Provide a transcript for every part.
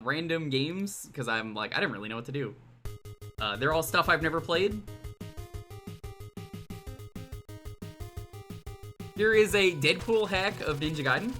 random games because I'm like, I didn't really know what to do. They're all stuff I've never played. There is a Deadpool hack of Ninja Gaiden.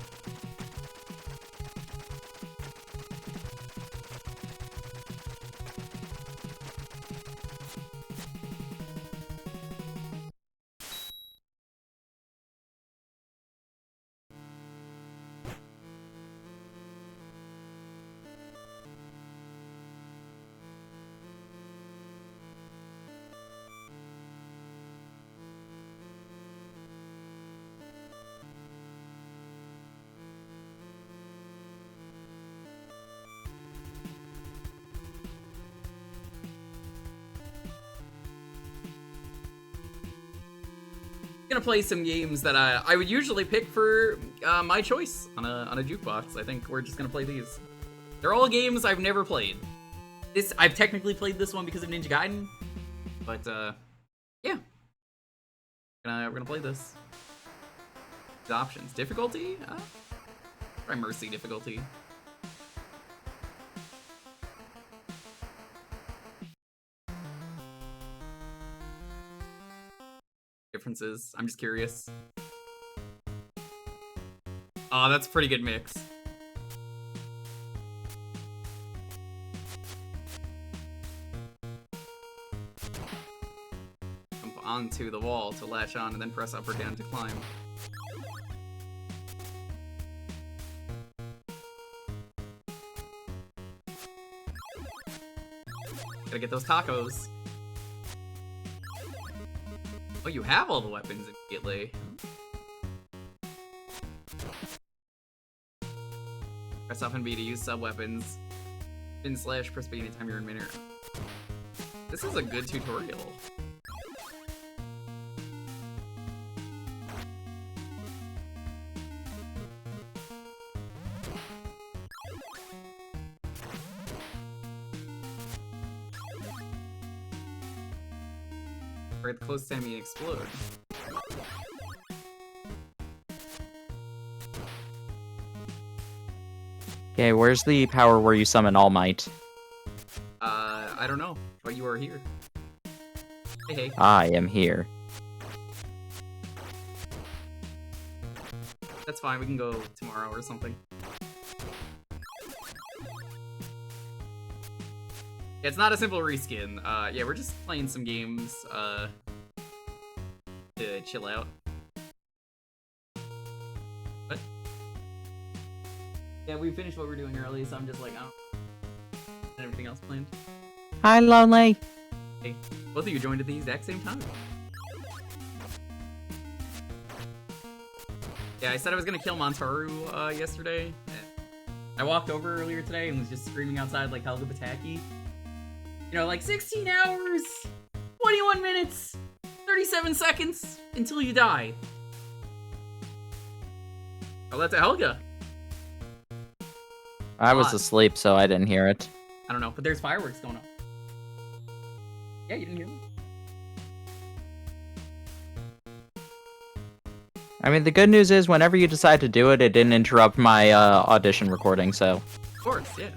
Gonna play some games that I would usually pick for my choice on a jukebox. I think we're just gonna play these. They're all games I've never played. I've technically played this one because of Ninja Gaiden, but yeah, we're gonna play this. The options: difficulty, try Mercy difficulty. Differences. I'm just curious. Oh, that's a pretty good mix. Jump onto the wall to latch on and then press up or down to climb. Gotta get those tacos. Oh, you have all the weapons immediately. Press up and B to use sub-weapons. Spin slash press B anytime you're in mid-air. This is a good tutorial. Right close to enemy and explode. Okay, where's the power where you summon All Might? I don't know, but you are here. Hey, hey. I am here. That's fine, we can go tomorrow or something. Yeah, it's not a simple reskin. Yeah, we're just playing some games, to chill out. What? Yeah, we finished what we were doing early, so I'm just like, oh. And everything else planned. Hi, Lonely. Hey, both of you joined at the exact same time. Yeah, I said I was gonna kill Montaru, yesterday. I walked over earlier today and was just screaming outside like Helga Pataki. You know, like 16 hours, 21 minutes, 37 seconds until you die. Oh, that's a Helga. I was asleep, so I didn't hear it. I don't know, but there's fireworks going on. Yeah, you didn't hear them? I mean, the good news is whenever you decide to do it, it didn't interrupt my audition recording, so... Of course, yeah.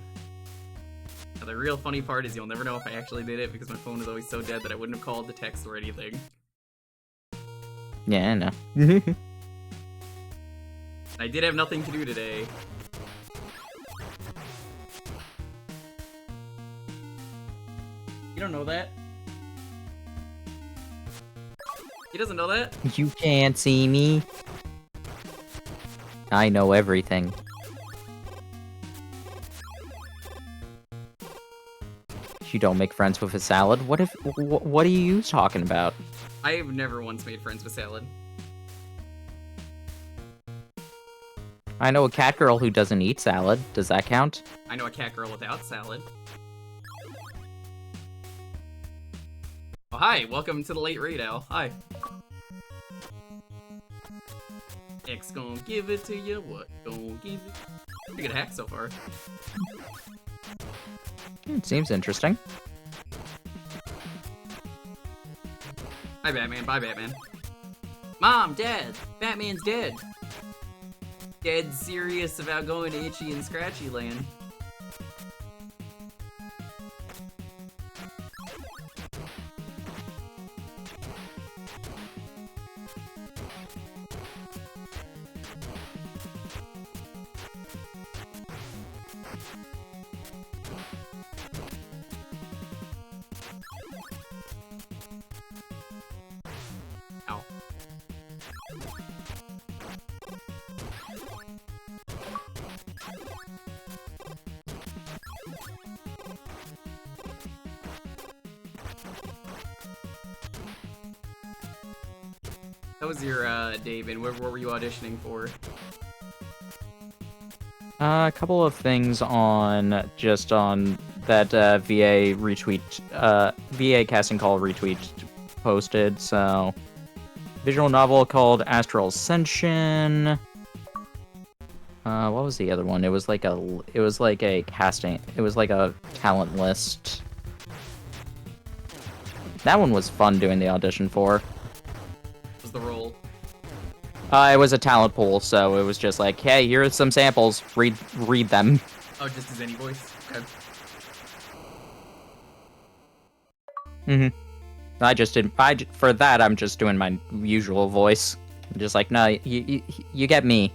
Now, the real funny part is you'll never know if I actually did it because my phone is always so dead that I wouldn't have called to text or anything. Yeah, I know. I did have nothing to do today. You don't know that? He doesn't know that? You can't see me. I know everything. You don't make friends with a salad? What are you talking about? I have never once made friends with salad. I know a cat girl who doesn't eat salad. Does that count? I know a cat girl without salad. Oh, hi, welcome to the late raid, Al. Hi. X gon' give it to you, what gon' give it? Pretty good hack so far. It seems interesting. Hi, Batman. Bye, Batman. Mom, Dad, Batman's dead. Dead serious about going to Itchy and Scratchy Land. Ow. That was your, David. What were you auditioning for? A couple of things on just on that VA retweet, VA casting call retweet posted. So, visual novel called Astral Ascension. What was the other one? It was like a casting. It was like a talent list. That one was fun doing the audition for. Was the role? It was a talent pool, so it was just like, hey, here are some samples. Read them. Oh, just as any voice? Okay. For that, I'm just doing my usual voice. I'm just like, no, you get me.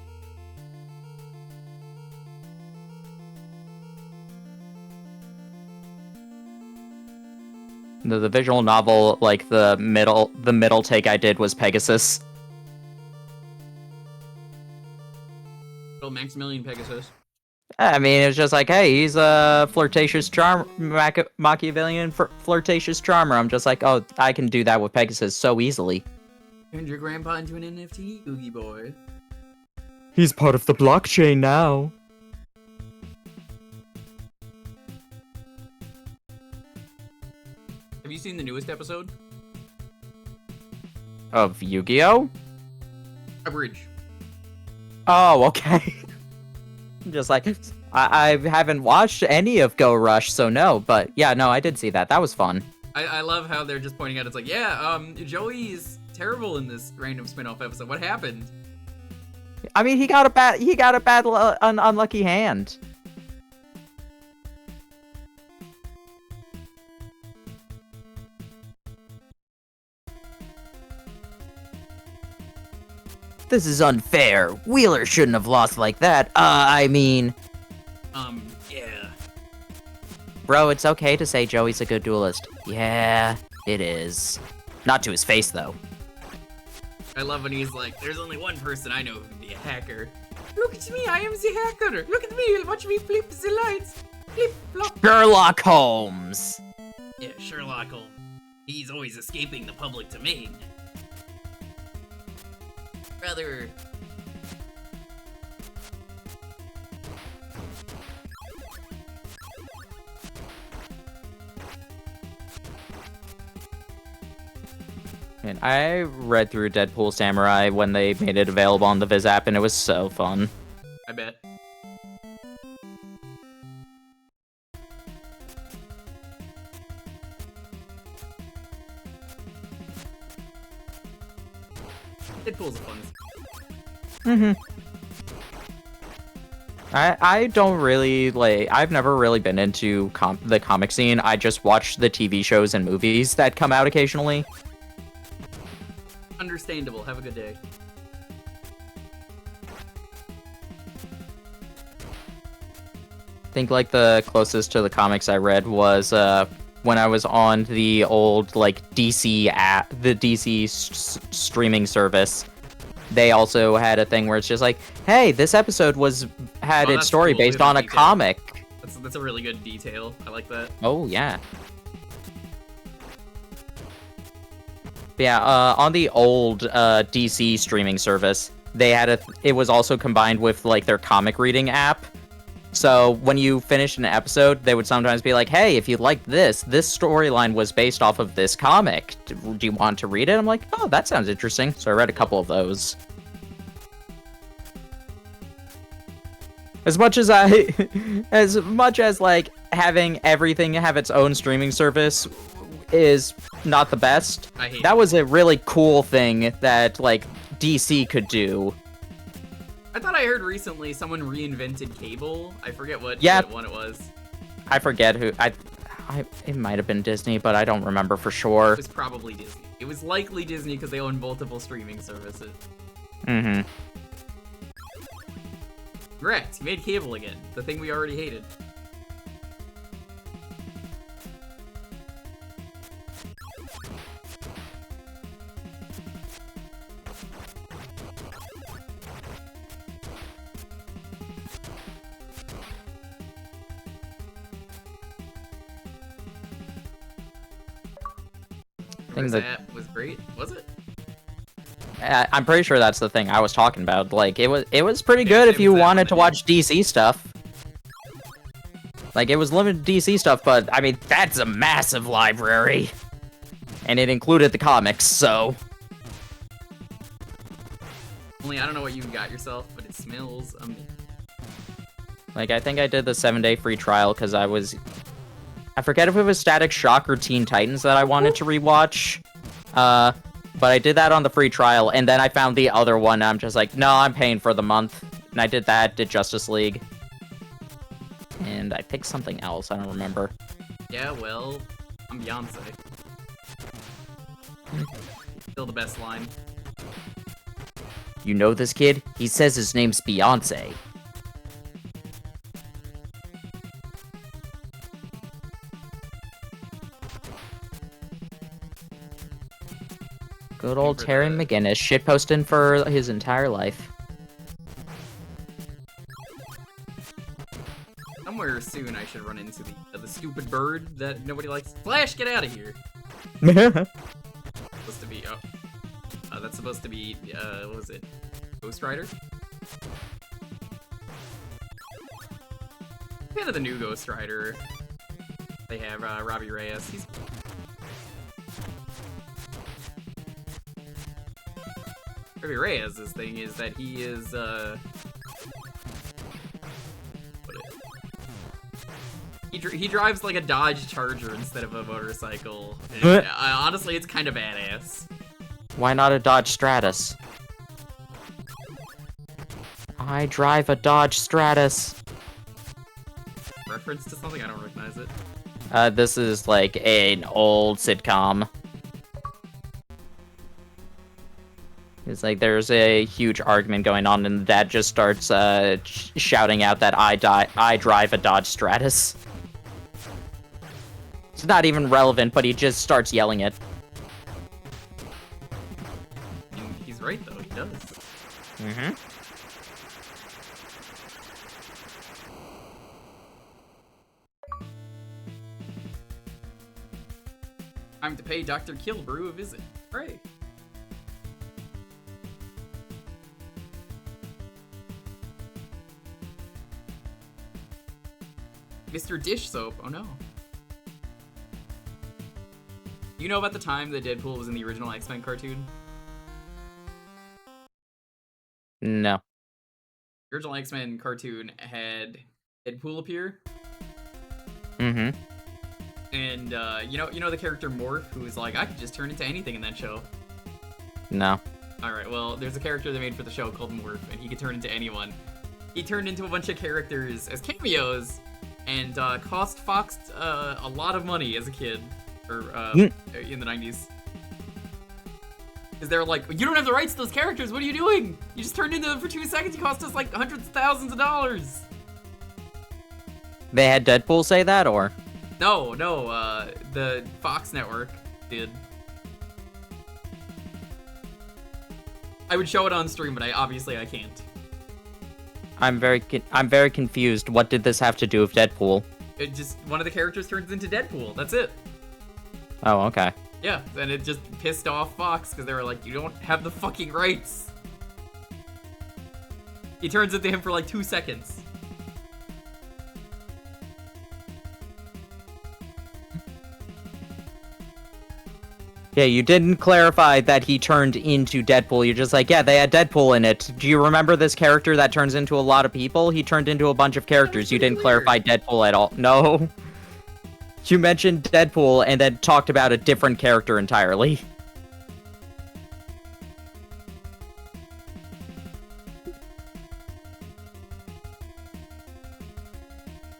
The visual novel, like the middle take I did was Pegasus. Little Maximilian Pegasus. I mean, it was just like, hey, he's a flirtatious Machiavellian flirtatious charmer. I'm just like, oh, I can do that with Pegasus so easily. Turned your grandpa into an NFT, Oogie boy. He's part of the blockchain now. Have you seen the newest episode? Of Yu-Gi-Oh? Abridge. Oh, okay. Just like, I haven't watched any of Go Rush, so no. But yeah, no, I did see that. That was fun. I love how they're just pointing out, it's like, yeah, Joey is terrible in this random spin-off episode. What happened? I mean, he got a bad unlucky hand. This is unfair. Wheeler shouldn't have lost like that. I mean... Yeah. Bro, it's okay to say Joey's a good duelist. Yeah, it is. Not to his face, though. I love when he's like, there's only one person I know who can be a hacker. Look at me, I am the hacker. Look at me, watch me flip the lights. Flip, flop. Sherlock Holmes. Yeah, Sherlock Holmes. He's always escaping the public domain. Rather... And I read through Deadpool Samurai when they made it available on the Viz app, and it was so fun. I bet. Deadpool's fun. Mm-hmm. I don't really, like, I've never really been into the comic scene. I just watch the TV shows and movies that come out occasionally. Understandable. Have a good day. I think, like, the closest to the comics I read was, when I was on the old, like, DC app, the DC streaming service. They also had a thing where it's just like, hey, this episode had its story cool. based on a Detail. comic. That's a really good detail. I like that. Oh, yeah. Yeah, on the old DC streaming service, they had it was also combined with, like, their comic reading app. So when you finished an episode, they would sometimes be like, hey, if you like this storyline was based off of this comic. Do you want to read it? I'm like, oh, that sounds interesting. So I read a couple of those. As much as like having everything have its own streaming service is not the best. I hate that was a really cool thing that, like, DC could do. I thought I heard recently someone reinvented cable. I forget what one it was. I forget who. It might have been Disney, but I don't remember for sure. It was probably Disney. It was likely Disney because they own multiple streaming services. Mm-hmm. Congrats, you made cable again. The thing we already hated. Where's that was great, was it? I'm pretty sure that's the thing I was talking about. Like, it was pretty good if you wanted to watch DC stuff. Like, it was limited DC stuff, but, I mean, that's a massive library. And it included the comics, so... Only I don't know what you got yourself, but it smells amazing. Like, I think I did the 7-day free trial because I forget if it was Static Shock or Teen Titans that I wanted to rewatch. But I did that on the free trial, and then I found the other one, and I'm just like, no, I'm paying for the month. And I did that, did Justice League. And I picked something else, I don't remember. Yeah, well, I'm Beyonce. Still the best line. You know this kid? He says his name's Beyonce. Good old Terry McGinnis, shitposting for his entire life. Somewhere soon I should run into the stupid bird that nobody likes. Flash, get out of here! Supposed to be, that's supposed to be, what was it? Ghost Rider? Kind of the new Ghost Rider. They have, Robbie Reyes. He's... Robbie Reyes' thing is that he is, He drives like a Dodge Charger instead of a motorcycle. And, honestly, it's kind of badass. Why not a Dodge Stratus? I drive a Dodge Stratus. Reference to something? I don't recognize it. This is like an old sitcom. It's like there's a huge argument going on, and the dad just starts shouting out that I drive a Dodge Stratus. It's not even relevant, but he just starts yelling it. He's right, though. He does. Mm-hmm. Time to pay Dr. Killbrew a visit. Hooray. Mr. Dish Soap. Oh, no. You know about the time that Deadpool was in the original X-Men cartoon? No. The original X-Men cartoon had Deadpool appear. Mm-hmm. And, you know the character Morph, who's like, I could just turn into anything in that show? No. Alright, well, there's a character they made for the show called Morph, and he could turn into anyone. He turned into a bunch of characters as cameos, and cost Fox a lot of money as a kid, or in the 90s. Because they were like, you don't have the rights to those characters, what are you doing? You just turned into them for 2 seconds, you cost us like hundreds of thousands of dollars. They had Deadpool say that, or? No, the Fox network did. I would show it on stream, but obviously I can't. I'm very confused. What did this have to do with Deadpool? It just, one of the characters turns into Deadpool, that's it. Oh, okay. Yeah, and it just pissed off Fox, because they were like, you don't have the fucking rights. He turns into him for like 2 seconds. Yeah, you didn't clarify that he turned into Deadpool. You're just like, yeah, they had Deadpool in it. Do you remember this character that turns into a lot of people? He turned into a bunch of characters. You didn't clarify Deadpool at all. No. You mentioned Deadpool and then talked about a different character entirely.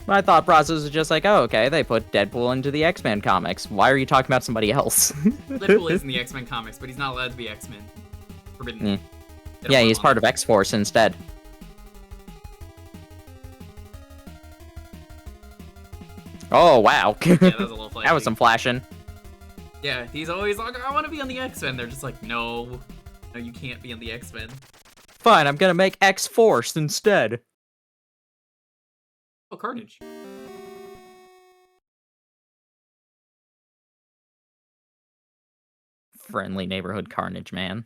My thought process was just like, oh, okay, they put Deadpool into the X-Men comics. Why are you talking about somebody else? Deadpool is in the X-Men comics, but he's not allowed to be X-Men. Forbidden. Yeah, he's part of X-Force instead. Oh, wow. Yeah, that was a little flashy. That was some flashing. Yeah, he's always like, I want to be on the X-Men. They're just like, no, you can't be on the X-Men. Fine, I'm gonna make X-Force instead. Oh, Carnage. friendly neighborhood carnage, man.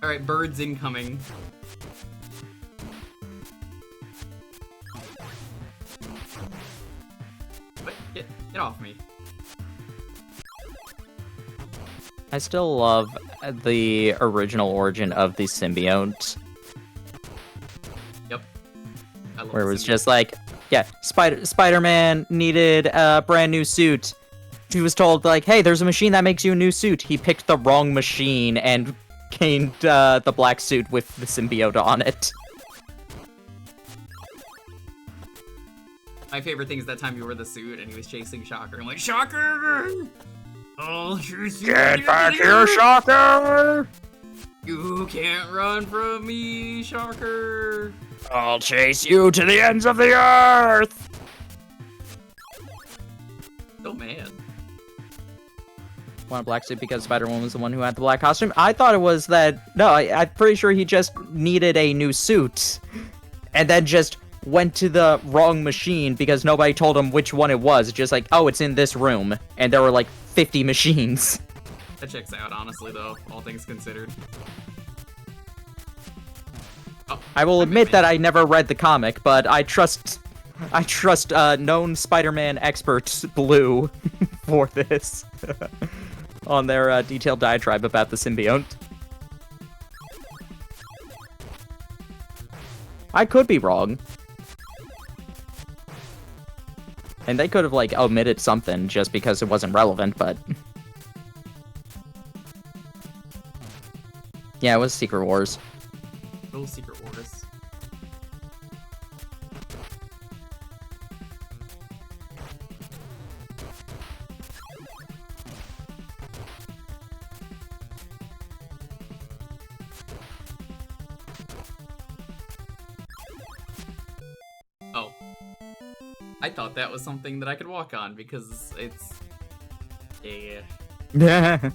Alright, birds incoming. But get off me. I still love the original origin of the symbiote. Yep. I love Where it the was symbiote. just like, yeah, Spider-Man needed a brand new suit. He was told, like, hey, there's a machine that makes you a new suit. He picked the wrong machine and gained the black suit with the symbiote on it. My favorite thing is that time you wore the suit and he was chasing Shocker. I'm like, Shocker! I'll chase you. Get back here, Shocker! You can't run from me, Shocker! I'll chase you to the ends of the earth! So mad. Want a black suit because Spider-Woman was the one who had the black costume? I thought it was that... No, I'm pretty sure he just needed a new suit. And then just went to the wrong machine because nobody told him which one it was. It's just like, oh, it's in this room. And there were like 50 machines. That checks out, honestly, though, all things considered. Oh, I will admit that I never read the comic, but I trust known Spider-Man expert Blue for this on their detailed diatribe about the symbiote. I could be wrong. And they could have, like, omitted something just because it wasn't relevant, but... Yeah, it was Secret Wars. Little Secret Wars. Oh. I thought that was something that I could walk on because it's... Yeah.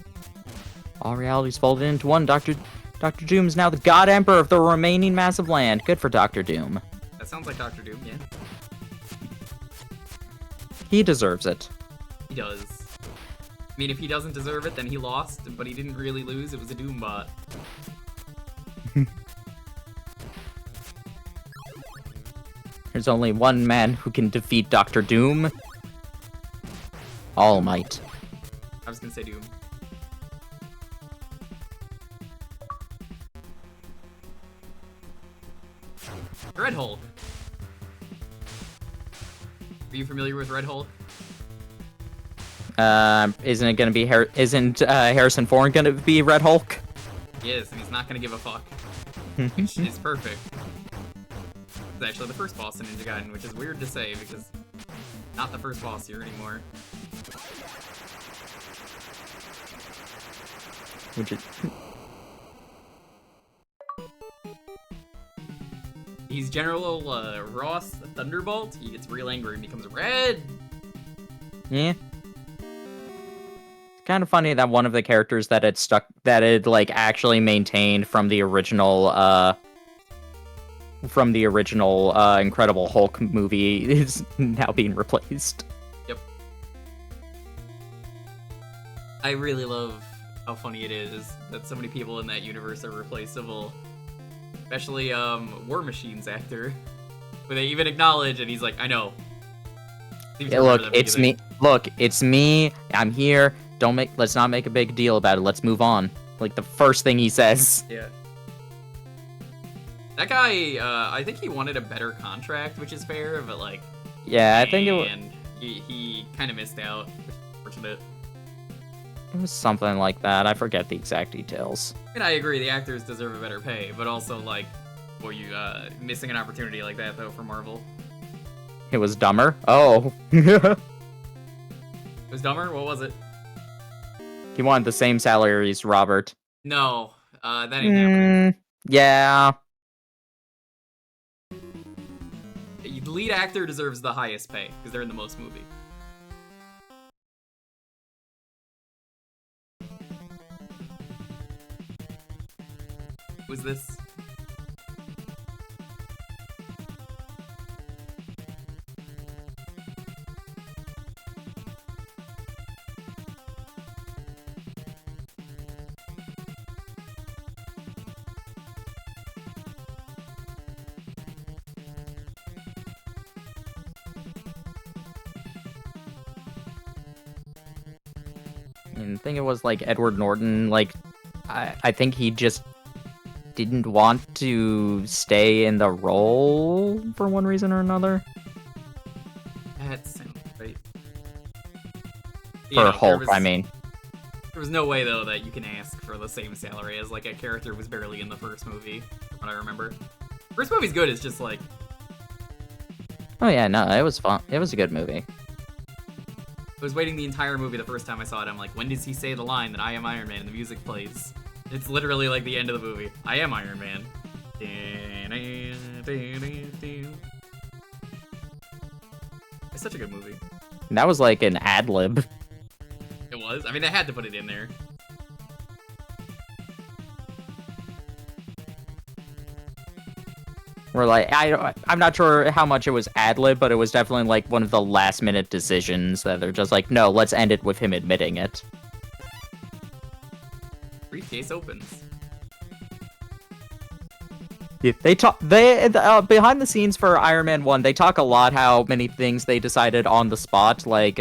All realities folded into one. Dr. Doom is now the God Emperor of the remaining massive land. Good for Dr. Doom. That sounds like Dr. Doom, yeah. He deserves it. He does. I mean, if he doesn't deserve it, then he lost, but he didn't really lose. It was a Doom bot. There's only one man who can defeat Dr. Doom. All Might. I was gonna say Doom. Red Hulk. Are you familiar with Red Hulk? Isn't it gonna be Harrison Ford gonna be Red Hulk? He is, and he's not gonna give a fuck. Which is perfect. It's actually the first boss in Ninja Gaiden, which is weird to say because not the first boss here anymore. Which is... He's General Ross the Thunderbolt. He gets real angry and becomes red. Yeah. It's kind of funny that one of the characters that had like actually maintained from the original Incredible Hulk movie is now being replaced. Yep. I really love how funny it is that so many people in that universe are replaceable. Especially War Machine's actor. Where they even acknowledge and he's like, I know. Yeah, look, it's me. Look, it's me. I'm here. Let's not make a big deal about it. Let's move on. Like the first thing he says. Yeah. That guy, I think he wanted a better contract, which is fair, but like... Yeah, I think it was... And he kind of missed out. Fortunate. It was something like that. I forget the exact details. And I agree, the actors deserve a better pay, but also, like, were you missing an opportunity like that, though, for Marvel? It was dumber? Oh. It was dumber? What was it? He wanted the same salary as Robert. No, that ain't happening. Yeah. The lead actor deserves the highest pay, because they're in the most movie. Was this? I think it was like Edward Norton. Like, I think he just didn't want to stay in the role for one reason or another. That sounds right. For Hulk, I mean. There was no way though that you can ask for the same salary as like a character who was barely in the first movie. From what I remember. First movie's good. It's just like. Oh yeah, no, it was fun. It was a good movie. I was waiting the entire movie the first time I saw it. I'm like, when does he say the line that I am Iron Man and the music plays? It's literally like the end of the movie. I am Iron Man. It's such a good movie. And that was like an ad lib. It was? I mean, they had to put it in there. We're like, I'm not sure how much it was ad lib, but it was definitely like one of the last minute decisions that they're just like, no, let's end it with him admitting it. Briefcase opens. Yeah, they talk. Behind the scenes for Iron Man 1, they talk a lot how many things they decided on the spot. Like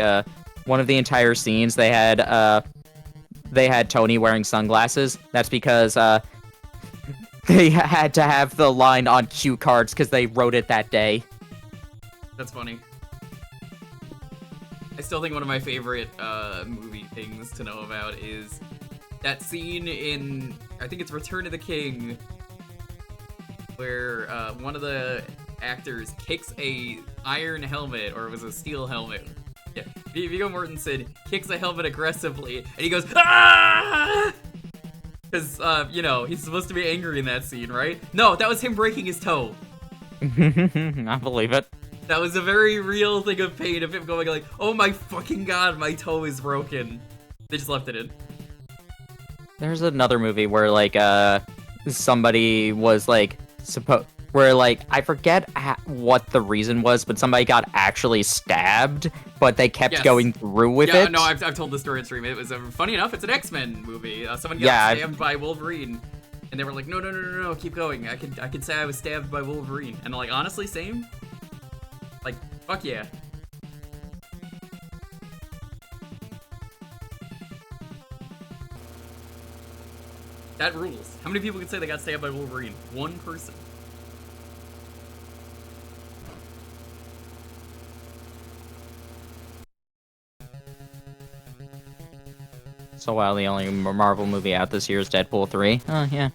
one of the entire scenes, they had Tony wearing sunglasses. That's because they had to have the line on cue cards because they wrote it that day. That's funny. I still think one of my favorite movie things to know about is that scene in, I think it's Return of the King, where one of the actors kicks a iron helmet, or it was a steel helmet. Yeah, Viggo Mortensen kicks a helmet aggressively, and he goes, ah! Because, you know, he's supposed to be angry in that scene, right? No, that was him breaking his toe. I believe it. That was a very real thing of pain of him going like, oh my fucking god, my toe is broken. They just left it in. There's another movie where, like, somebody was, like, where, like, I forget what the reason was, but somebody got actually stabbed, but they kept going through with it. Yeah, no, I've told the story in stream. It was, funny enough, it's an X-Men movie. Someone got stabbed by Wolverine, and they were like, no, keep going. I could say I was stabbed by Wolverine. And I'm like, honestly, same? Like, fuck yeah. That rules. How many people can say they got stabbed by Wolverine? One person. So while the only Marvel movie out this year is Deadpool 3. Oh, yeah.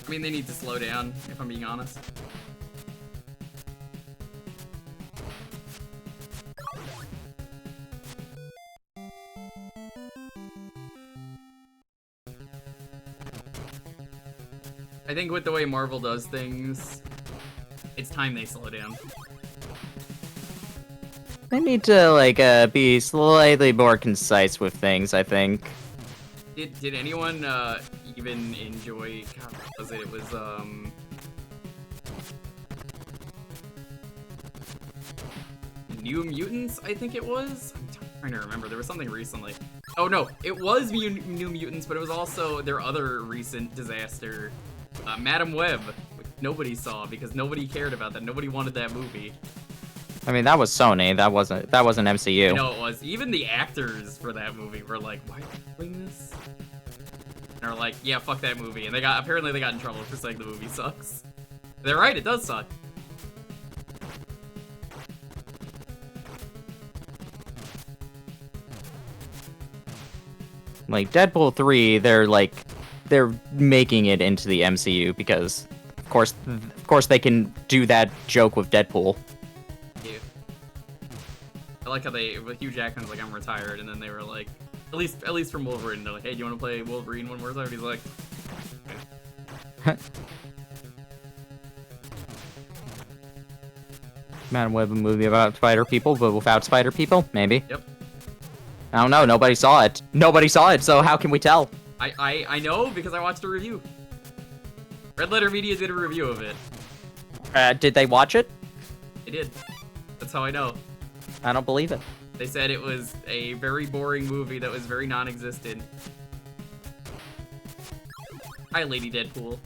I mean, they need to slow down, if I'm being honest. I think with the way Marvel does things, it's time they slow down. They need to, like, be slightly more concise with things, I think. Did anyone, even enjoy, God, what was it? It was, New Mutants, I think it was? I'm trying to remember. There was something recently. Oh, no. It was New Mutants, but it was also their other recent disaster, Madam Web, which nobody saw because nobody cared about that. Nobody wanted that movie. I mean, that was Sony. That wasn't MCU. I know it was. Even the actors for that movie were like, why are you doing this? And they're like, yeah, fuck that movie. And apparently they got in trouble for saying the movie sucks. They're right, it does suck. Like, Deadpool 3, they're making it into the MCU because, of course they can do that joke with Deadpool. Yeah. I like how Hugh Jackman's like, I'm retired, and then they were like, at least from Wolverine, they're like, hey, do you want to play Wolverine one more time? And he's like, okay. Madam Web, a movie about spider people, but without spider people? Maybe. Yep. I don't know. Nobody saw it. Nobody saw it, so how can we tell? I know because I watched a review. Red Letter Media did a review of it. Did they watch it? They did. That's how I know. I don't believe it. They said it was a very boring movie that was very non-existent. Hi, Lady Deadpool.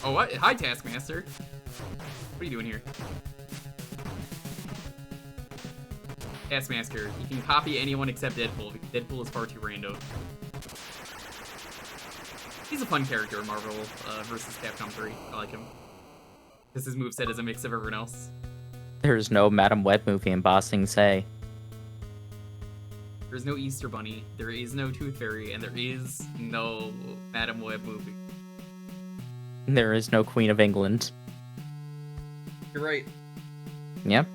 Oh, what? Hi, Taskmaster. What are you doing here? Taskmaster, you can copy anyone except Deadpool, because Deadpool is far too random. He's a fun character in Marvel vs. Capcom 3. I like him. Because his moveset is a mix of everyone else. There's no Madam Web movie in Ba Sing Se. There's no Easter Bunny, there is no Tooth Fairy, and there is no Madam Web movie. There is no Queen of England. You're right. Yep.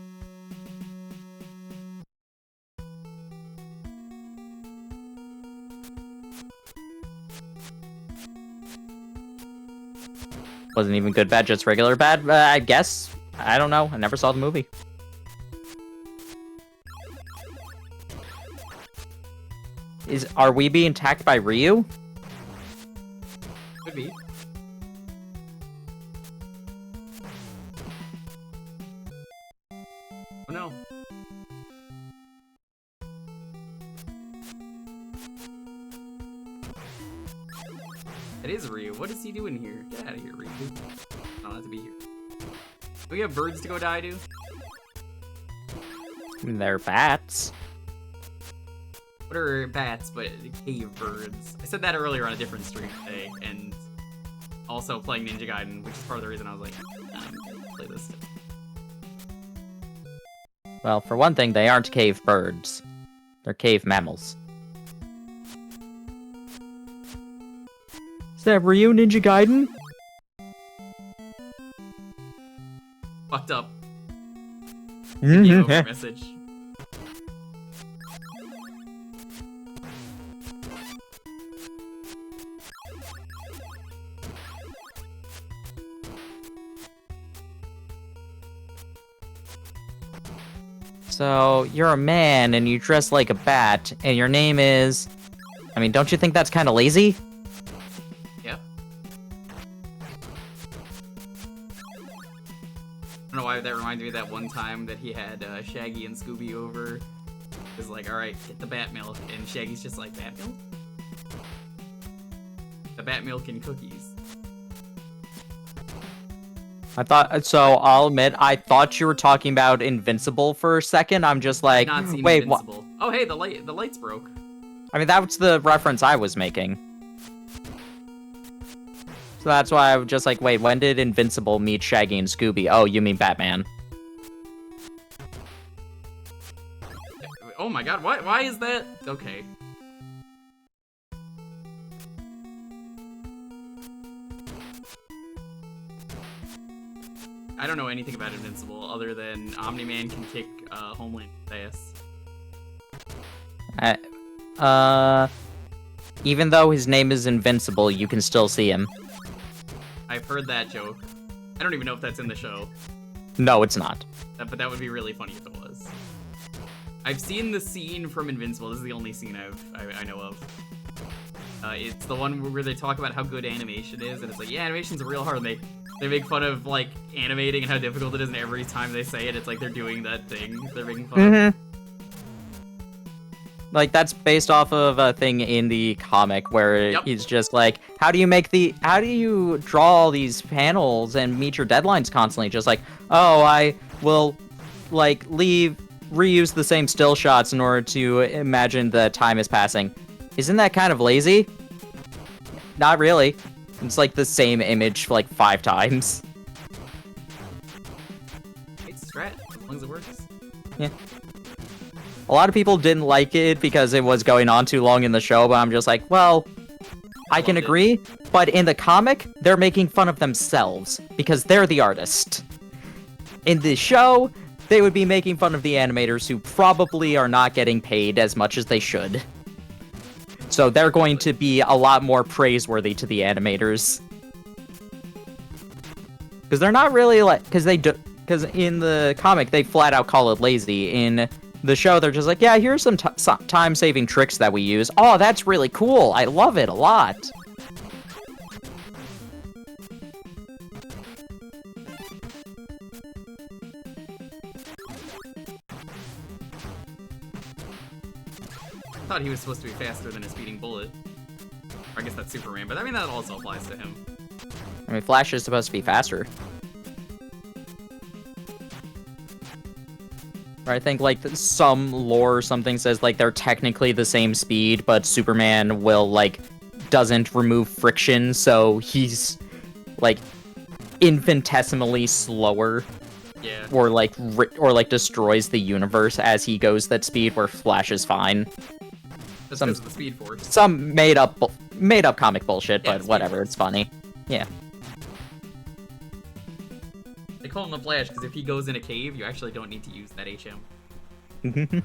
Wasn't even good bad, just regular bad, I guess. I don't know. I never saw the movie. Are we being attacked by Ryu? Could be. Oh no. It is Ryu. What is he doing here? Get out of here, Ryu. I don't have to be here. Do we have birds to go die to? They're bats. What are bats but cave birds? I said that earlier on a different stream today, and also playing Ninja Gaiden, which is part of the reason I was like, play this. Well, for one thing, they aren't cave birds. They're cave mammals. Is that Ryu Ninja Gaiden? Fucked up. Game over message. So, you're a man and you dress like a bat, and your name is... I mean, don't you think that's kind of lazy? Yeah. I don't know why that reminded me of that one time that he had Shaggy and Scooby over. It was like, alright, get the bat milk, and Shaggy's just like, bat milk? The bat milk and cookies. So I'll admit, I thought you were talking about Invincible for a second. I'm just like, Not seen wait, Invincible. Oh, hey, the lights broke. I mean, that was the reference I was making. So that's why I was just like, wait, when did Invincible meet Shaggy and Scooby? Oh, you mean Batman. Oh my god, why is that? Okay. I don't know anything about Invincible other than Omni-Man can kick Homeland's ass. Even though his name is Invincible, you can still see him. I've heard that joke. I don't even know if that's in the show. No, it's not. But that would be really funny if it was. I've seen the scene from Invincible. This is the only scene I know of. It's the one where they talk about how good animation is, and it's like, yeah, animation's real hard. And they make fun of, like, animating and how difficult it is, and every time they say it, it's like they're doing that thing they're making fun of. Like, that's based off of a thing in the comic where he's just like, how do you draw all these panels and meet your deadlines constantly? Just like, oh, I will, like, reuse the same still shots in order to imagine the time is passing. Isn't that kind of lazy? Not really. It's like the same image like 5 times. It's strat, as long as it works. Yeah. A lot of people didn't like it because it was going on too long in the show, but I'm just like, well, I can agree, but in the comic, they're making fun of themselves because they're the artist. In the show, they would be making fun of the animators who probably are not getting paid as much as they should. So they're going to be a lot more praiseworthy to the animators. Because they're not really like, because because in the comic they flat out call it lazy. In the show, they're just like, yeah, here's some time-saving tricks that we use. Oh, that's really cool. I love it a lot. I thought he was supposed to be faster than a speeding bullet. Or I guess that's Superman, but I mean that also applies to him. I mean, Flash is supposed to be faster. I think, like, some lore or something says, like, they're technically the same speed, but Superman will, like, doesn't remove friction, so he's, like, infinitesimally slower. Yeah. Or, like, destroys the universe as he goes that speed, where Flash is fine. That's because of the Speed Force. Some made-up comic bullshit, Yeah, but whatever, it's funny. Yeah. They call him the Flash because if he goes in a cave, you actually don't need to use that HM.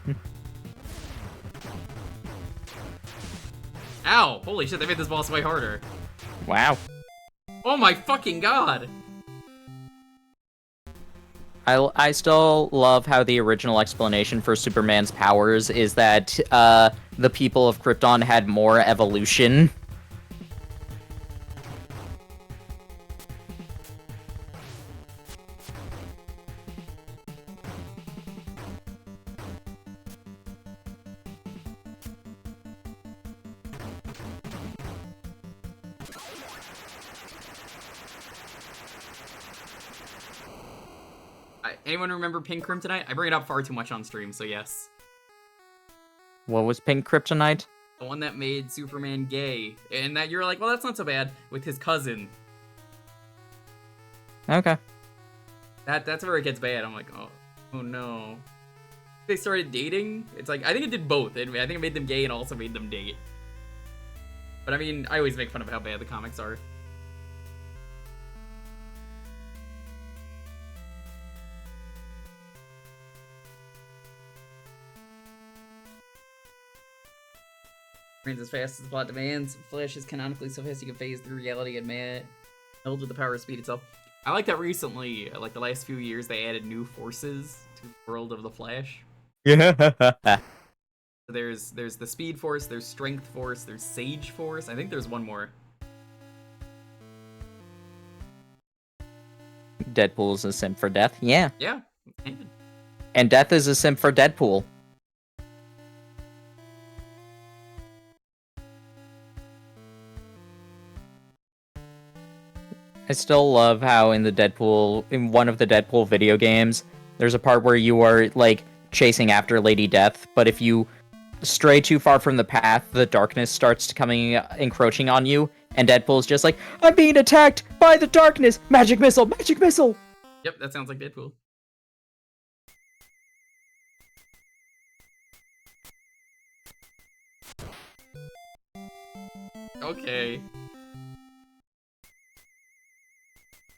Ow! Holy shit, they made this boss way harder. Wow. Oh my fucking god! I still love how the original explanation for Superman's powers is that the people of Krypton had more evolution. Anyone remember Pink Kryptonite? I bring it up far too much on stream, so yes. What was Pink Kryptonite? The one that made Superman gay. And that you're like, well, that's not so bad, with his cousin. Okay. That's where it gets bad. I'm like, oh no. They started dating? It's like, I think it did both. I think it made them gay and also made them date. But I mean, I always make fun of how bad the comics are. Runs as fast as the plot demands. Flash is canonically so fast he can phase through reality and meld with the power of speed itself. I like that recently, like the last few years, they added new forces to the world of the Flash. Yeah. There's the Speed Force, there's Strength Force, there's Sage Force. I think there's one more. Deadpool's a simp for death. Yeah. Yeah. And Death is a simp for Deadpool. I still love how in one of the Deadpool video games, there's a part where you are, like, chasing after Lady Death, but if you stray too far from the path, the darkness starts encroaching on you, and Deadpool's just like, I'm being attacked by the darkness! Magic missile! Magic missile! Yep, that sounds like Deadpool. Okay.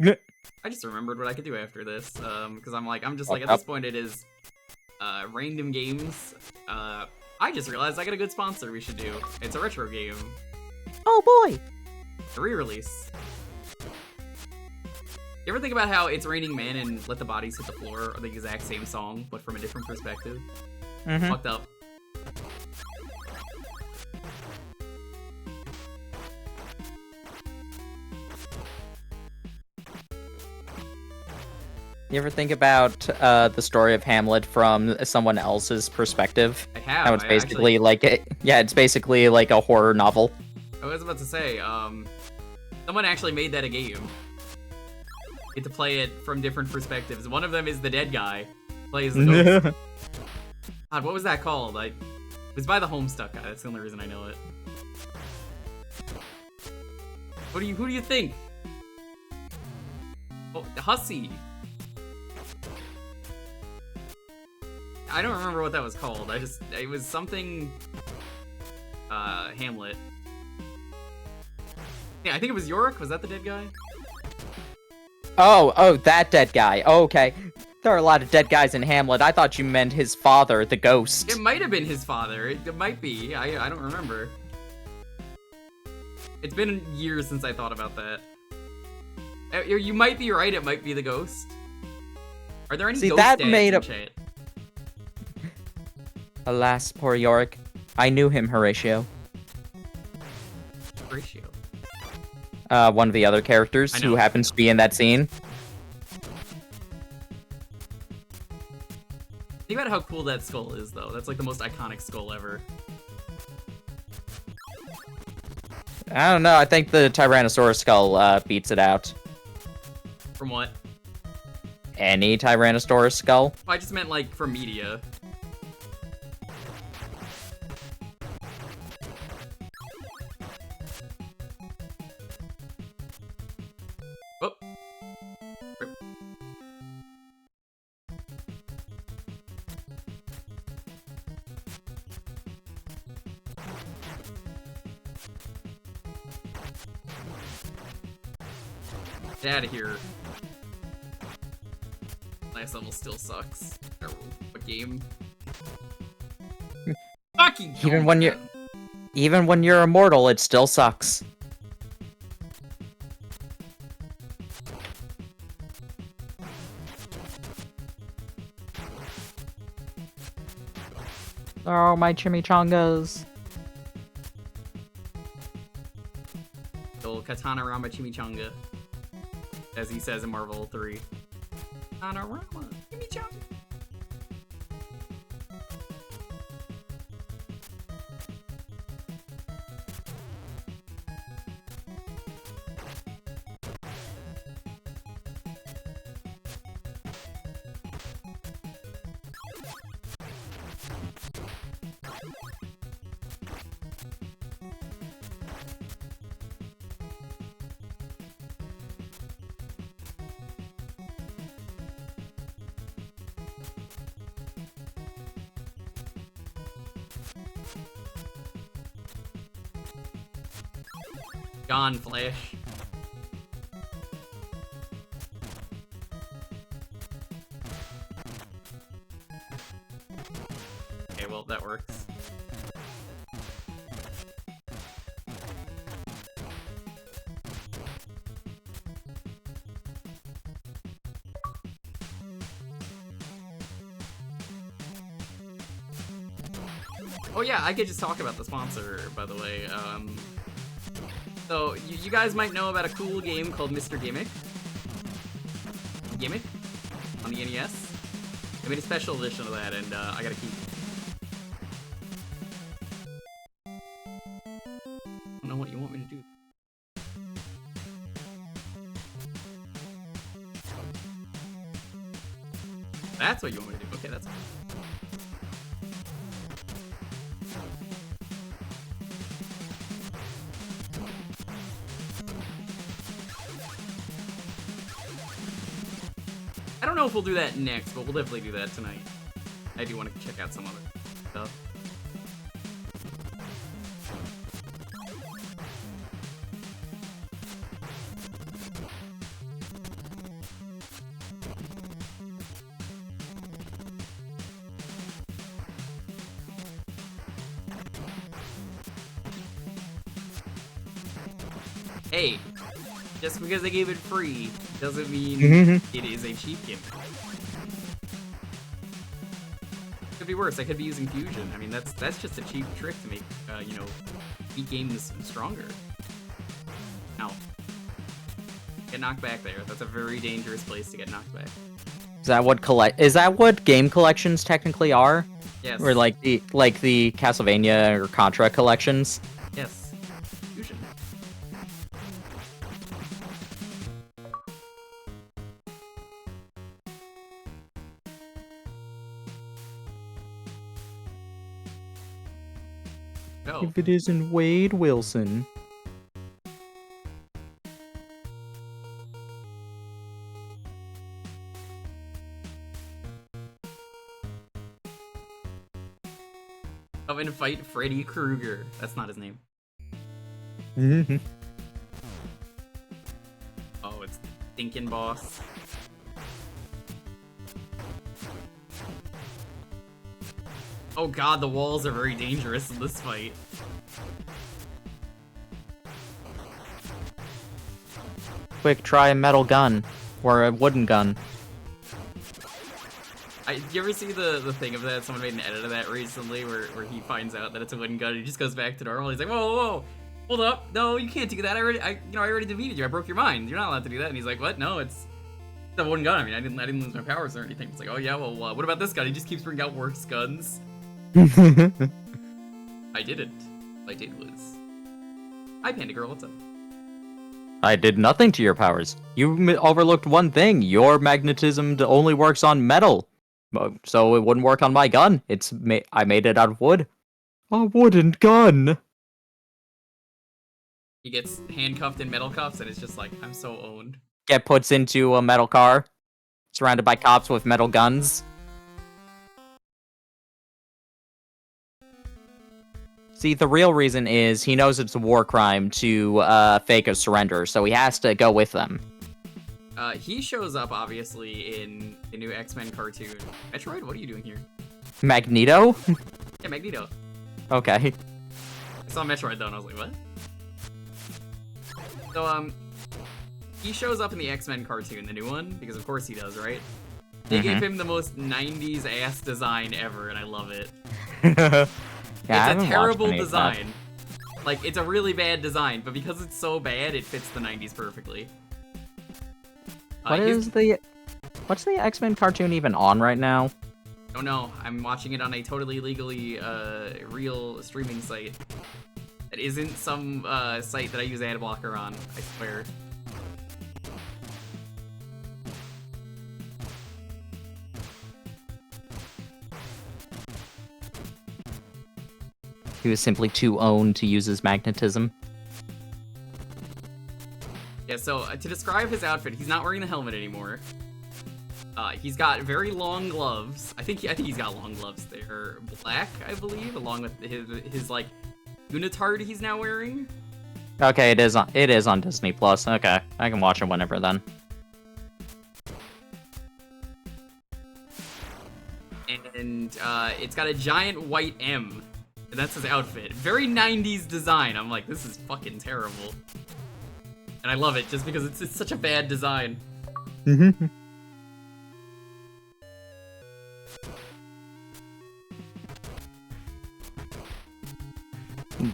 I just remembered what I could do after this, because I'm just like, at this point it is, random games. I just realized I got a good sponsor we should do. It's a retro game. Oh boy! A re-release. You ever think about how It's Raining Men and Let the Bodies Hit the Floor are the exact same song, but from a different perspective? Mm-hmm. Fucked up. You ever think about the story of Hamlet from someone else's perspective? I have. How it's basically it's basically like a horror novel. I was about to say, someone actually made that a game. You get to play it from different perspectives. One of them is the dead guy. Plays the ghost. God, what was that called? It was by the Homestuck guy. That's the only reason I know it. Who do you think? Oh, Hussey. I don't remember what that was called. It was something, Hamlet. Yeah, I think it was Yorick. Was that the dead guy? Oh, that dead guy. Oh, okay. There are a lot of dead guys in Hamlet. I thought you meant his father, the ghost. It might have been his father. It might be. I don't remember. It's been years since I thought about that. You might be right. It might be the ghost. Are there any See, ghost that dads made in a- chat? Alas, poor Yorick. I knew him, Horatio. Ratio. One of the other characters I know, who happens to be in that scene. Think about how cool that skull is, though. That's like the most iconic skull ever. I don't know, I think the Tyrannosaurus skull beats it out. From what? Any Tyrannosaurus skull? I just meant like from media. Oh. Rip. Get out of here. Last level still sucks. What game? Fucking Even when you're immortal, it still sucks. Oh, my chimichangas. Little Katana Rama Chimichanga. As he says in Marvel 3. Katana Rama Chimichanga. Gone, Flash. Okay, well, that works. Oh yeah, I could just talk about the sponsor, by the way. So, you guys might know about a cool game called Mr. Gimmick. Gimmick? On the NES. I made a special edition of that, and I gotta keep it. I don't know what you want me to do. That's what you want me to do. Okay, that's fine. I don't know if we'll do that next, but we'll definitely do that tonight. I do want to check out some other stuff. Hey, just because they gave it free doesn't mean it is a cheap gimmick. Could be worse. I could be using fusion. I mean, that's just a cheap trick to make, you know, beat games stronger. Ow. Get knocked back there. That's a very dangerous place to get knocked back. Is that what game collections technically are? Yes. Or like the Castlevania or Contra collections? Yes. Fusion. No. If it isn't Wade Wilson. Come and fight Freddy Krueger. That's not his name. Oh, it's the Thinking Boss. Oh god, the walls are very dangerous in this fight. Quick, try a metal gun. Or a wooden gun. Did you ever see the thing of that? Someone made an edit of that recently where he finds out that it's a wooden gun and he just goes back to normal. He's like, whoa, whoa, whoa, hold up. No, you can't do that. I already defeated you. I broke your mind. You're not allowed to do that. And he's like, what? No, it's a wooden gun. I mean, I didn't lose my powers or anything. It's like, oh yeah, well, what about this gun? He just keeps bringing out worse guns. I didn't. I did lose. Hi, Panda Girl. What's up? I did nothing to your powers. You overlooked one thing. Your magnetism only works on metal. So it wouldn't work on my gun. I made it out of wood. A wooden gun. He gets handcuffed in metal cuffs and it's just like, I'm so owned. Get puts into a metal car, surrounded by cops with metal guns. See, the real reason is he knows it's a war crime to fake a surrender, so he has to go with them. He shows up, obviously, in the new X-Men cartoon. Metroid, what are you doing here? Magneto? Yeah, Magneto. Okay. I saw Metroid, though, and I was like, what? So, he shows up in the X-Men cartoon, the new one, because of course he does, right? They gave him the most 90s ass design ever, and I love it. Yeah, it's a terrible design. Like, it's a really bad design, but because it's so bad, it fits the 90s perfectly. What's the X-Men cartoon even on right now? Oh no, I'm watching it on a totally legally real streaming site. It isn't some site that I use ad blocker on, I swear. He was simply too owned to use his magnetism. Yeah, so to describe his outfit, he's not wearing the helmet anymore. He's got very long gloves. I think he's got long gloves. They're black, I believe, along with his like unitard he's now wearing. Okay, it is on Disney Plus. Okay, I can watch it whenever then. And it's got a giant white M. And that's his outfit. Very 90s design. I'm like, this is fucking terrible. And I love it just because it's such a bad design.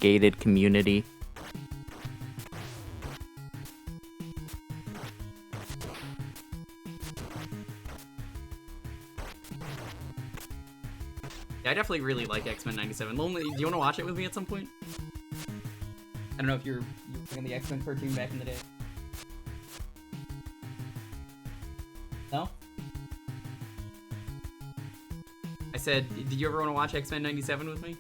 Gated community. Yeah, I definitely really like X-Men 97. Lonely, do you want to watch it with me at some point? I don't know if you're in the X-Men cartoon back in the day. No? I said, did you ever want to watch X-Men 97 with me?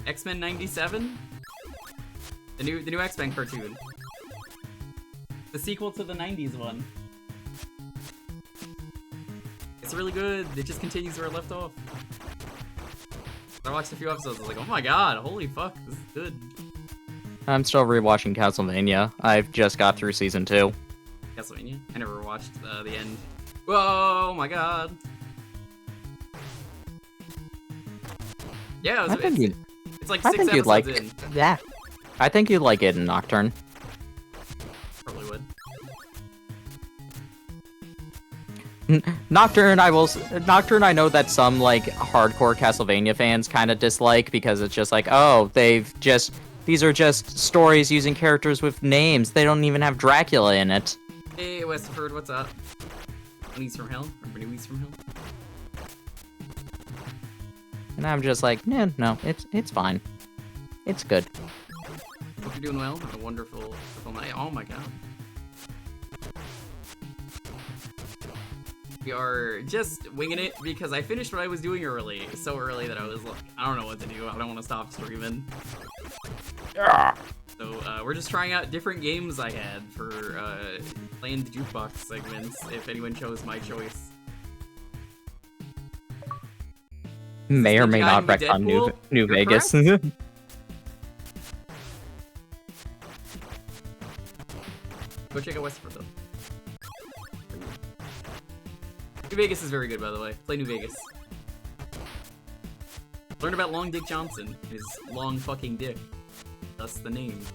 X-Men 97? The new X-Men cartoon. The sequel to the 90s one. It's really good. It just continues where it left off. I watched a few episodes. I was like, oh my god, holy fuck, this is good. I'm still rewatching Castlevania. I've just got through season 2. Castlevania? I never watched the end. Whoa, my god. Yeah, it's like 6 episodes in. Yeah. I think you'd like it in Nocturne. Probably would. Nocturne, I know that some, like, hardcore Castlevania fans kind of dislike because it's just like, oh, these are just stories using characters with names. They don't even have Dracula in it. Hey, Westford, what's up? Bunnies from Hell? Or Bunnies from Hell? And I'm just like, no, it's fine. It's good. Hope you're doing well. A wonderful night. Oh my god. We are just winging it because I finished what I was doing early. So early that I was like, I don't know what to do. I don't want to stop streaming. So we're just trying out different games I had for playing the jukebox segments, if anyone chose my choice. May or may not wreck on New Vegas. Go check out Westford though. New Vegas is very good, by the way. Play New Vegas. Learn about Long Dick Johnson, his long fucking dick. Thus the name.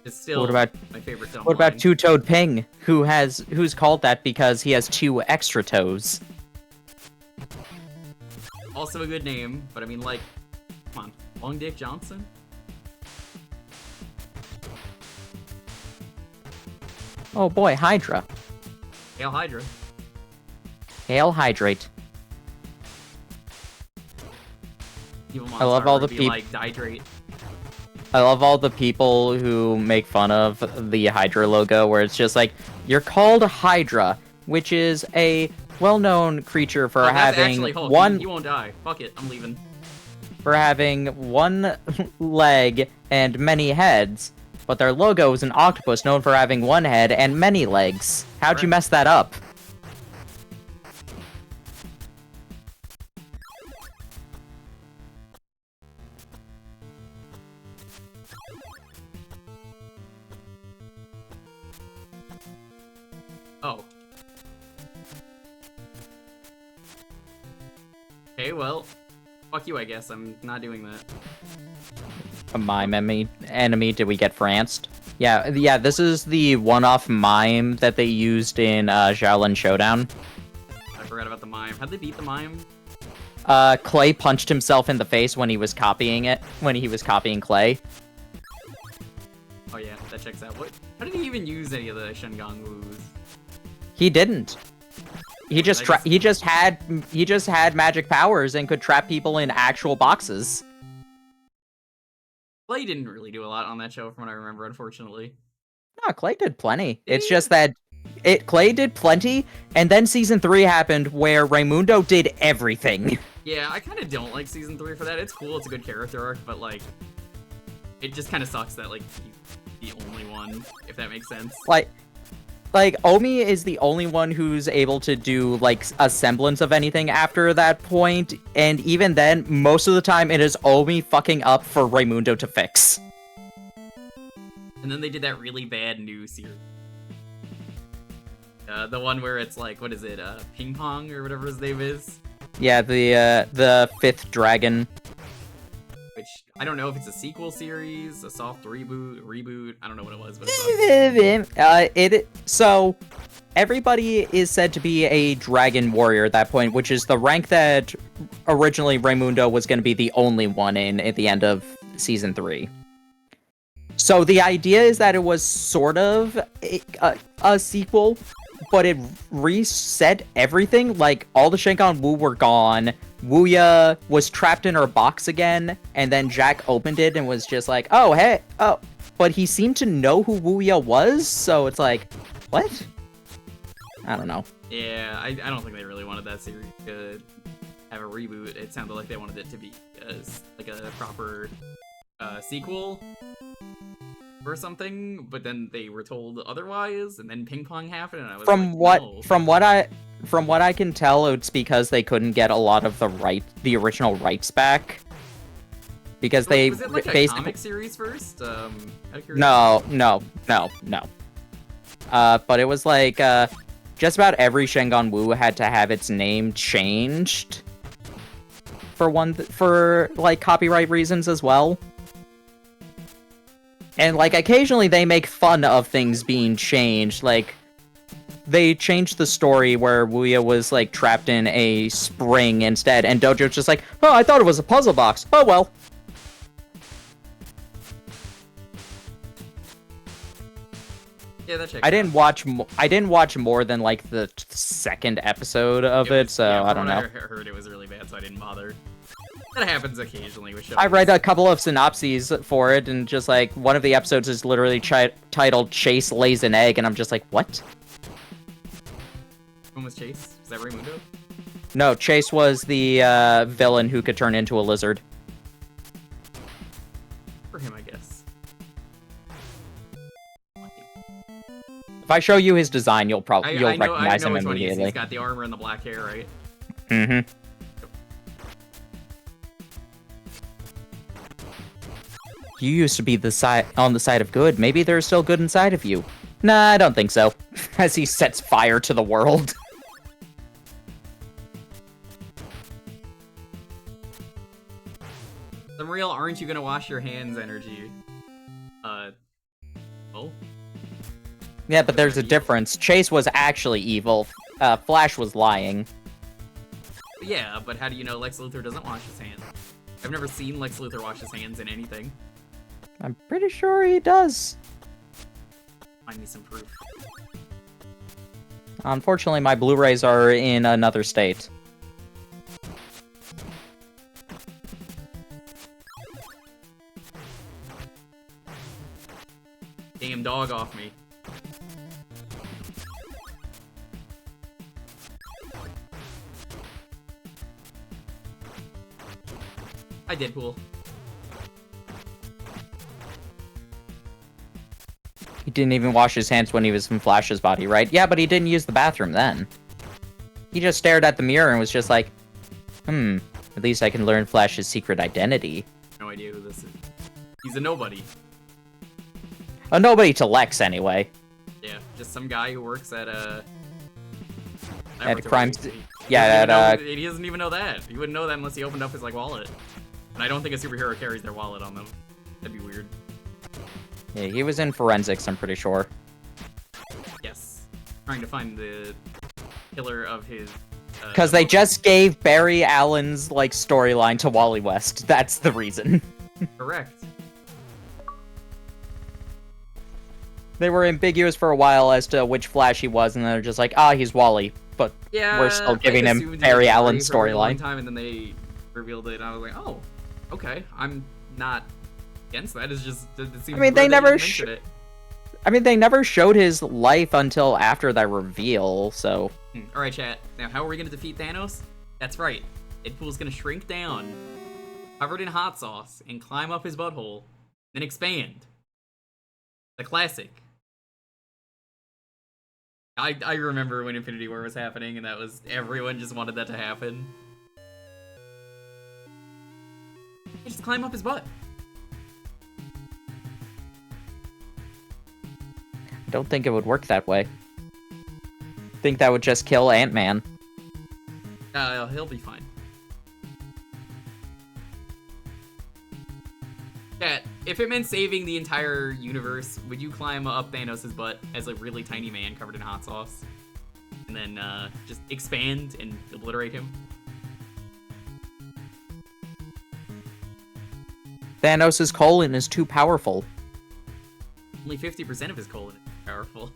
It's still What about my favorite dumb what about line. Two-Toed Ping, who's called that because he has 2 extra toes? Also a good name, but I mean, like, come on, Long Dick Johnson? Oh boy, Hydra. Hail Hydra. Hail Hydrate. Evil I love all the people peop- like Dihydrate. I love all the people who make fun of the Hydra logo, where it's just like, you're called Hydra, which is a well-known creature for Oh, that's having actually Hulk. one He won't die. Fuck it, I'm leaving. for having one leg and many heads, but their logo is an octopus known for having one head and many legs. How'd you Right. mess that up? Oh. Okay, well, fuck you, I guess. I'm not doing that. A mime enemy, did we get Franced? Yeah, this is the one-off mime that they used in Shaolin Showdown. I forgot about the mime. How'd they beat the mime? Clay punched himself in the face when he was copying Clay. Oh yeah, that checks out. What? How did he even use any of the Shengang Woos? He didn't. He just had magic powers and could trap people in actual boxes. Clay didn't really do a lot on that show from what I remember, unfortunately. No, Clay did plenty. Did It's he? just that Clay did plenty, and then season 3 happened where Raimundo did everything. Yeah, I kind of don't like season 3 for that. It's cool, it's a good character arc, but like, it just kind of sucks that like he's the only one, if that makes sense. Like Omi is the only one who's able to do like a semblance of anything after that point, and even then, most of the time it is Omi fucking up for Raimundo to fix. And then they did that really bad new series. The one where it's like, what is it, Ping Pong or whatever his name is? Yeah, the 5th dragon. Which, I don't know if it's a sequel series, a soft reboot, I don't know what it was, but it sucks. So everybody is said to be a dragon warrior at that point, which is the rank that originally Raimundo was going to be the only one in at the end of season 3. So the idea is that it was sort of a sequel, but it reset everything. Like, all the Shengon Wu were gone. Wuya was trapped in her box again, and then Jack opened it and was just like, oh, hey, oh. But he seemed to know who Wuya was, so it's like, what? I don't know. Yeah, I don't think they really wanted that series to have a reboot. It sounded like they wanted it to be like a proper sequel or something, but then they were told otherwise, and then Ping Pong happened, and I was no. From what I can tell, it's because they couldn't get a lot of the original rights back. Because they was it like a basically comic series first? Out of curiosity? No. But it was like just about every Shengon Wu had to have its name changed for like copyright reasons as well. And like occasionally they make fun of things being changed. Like they changed the story where Wuya was like trapped in a spring instead, and Dojo's just like, oh, I thought it was a puzzle box. Oh well. Yeah, that checks I out. didn't watch more than like the second episode of it, so yeah, I don't know. I heard it was really bad, so I didn't bother. That happens occasionally with shows. I read a couple of synopses for it, and just like one of the episodes is literally titled "Chase Lays an Egg," and I'm just like, what? When was Chase? Was that Raimundo? No, Chase was the villain who could turn into a lizard. For him, I guess. If I show you his design, you'll recognize I know him which one he is. immediately. He's got the armor and the black hair, right? Mm-hmm. You used to be on the side of good. Maybe there's still good inside of you. Nah, I don't think so. As he sets fire to the world. Some real aren't you gonna wash your hands energy. Oh. Yeah, but there's a difference. Chase was actually evil. Flash was lying. Yeah, but how do you know Lex Luthor doesn't wash his hands? I've never seen Lex Luthor wash his hands in anything. I'm pretty sure he does. Find me some proof. Unfortunately, my Blu-rays are in another state. Damn dog off me. Hi, Deadpool. He didn't even wash his hands when he was in Flash's body, right? Yeah, but he didn't use the bathroom then. He just stared at the mirror and was just like, at least I can learn Flash's secret identity. No idea who this is. He's a nobody. A nobody to Lex, anyway. Yeah, just some guy who works at a... At crime... Yeah, he doesn't even know that. He wouldn't know that unless he opened up his, like, wallet. And I don't think a superhero carries their wallet on them. That'd be weird. Yeah, he was in forensics, I'm pretty sure. Yes. Trying to find the killer of his... Because they just gave Barry Allen's, like, storyline to Wally West. That's the reason. Correct. They were ambiguous for a while as to which Flash he was, and they're just like, he's Wally. But yeah, we're still giving him Barry Allen's storyline. Time, and then they revealed it, and I was like, oh, okay. I'm not against that. It's just, it seems they never it. they never showed his life until after that reveal, so... Alright, chat. Now, how are we gonna defeat Thanos? That's right. Deadpool's gonna shrink down, covered in hot sauce, and climb up his butthole, then expand. The classic. I remember when Infinity War was happening, and that was... everyone just wanted that to happen. You just climb up his butt. I don't think it would work that way. I think that would just kill Ant-Man. He'll be fine. Chat, if it meant saving the entire universe, would you climb up Thanos' butt as a really tiny man covered in hot sauce? And then, just expand and obliterate him? Thanos' colon is too powerful. Only 50% of his colon is powerful.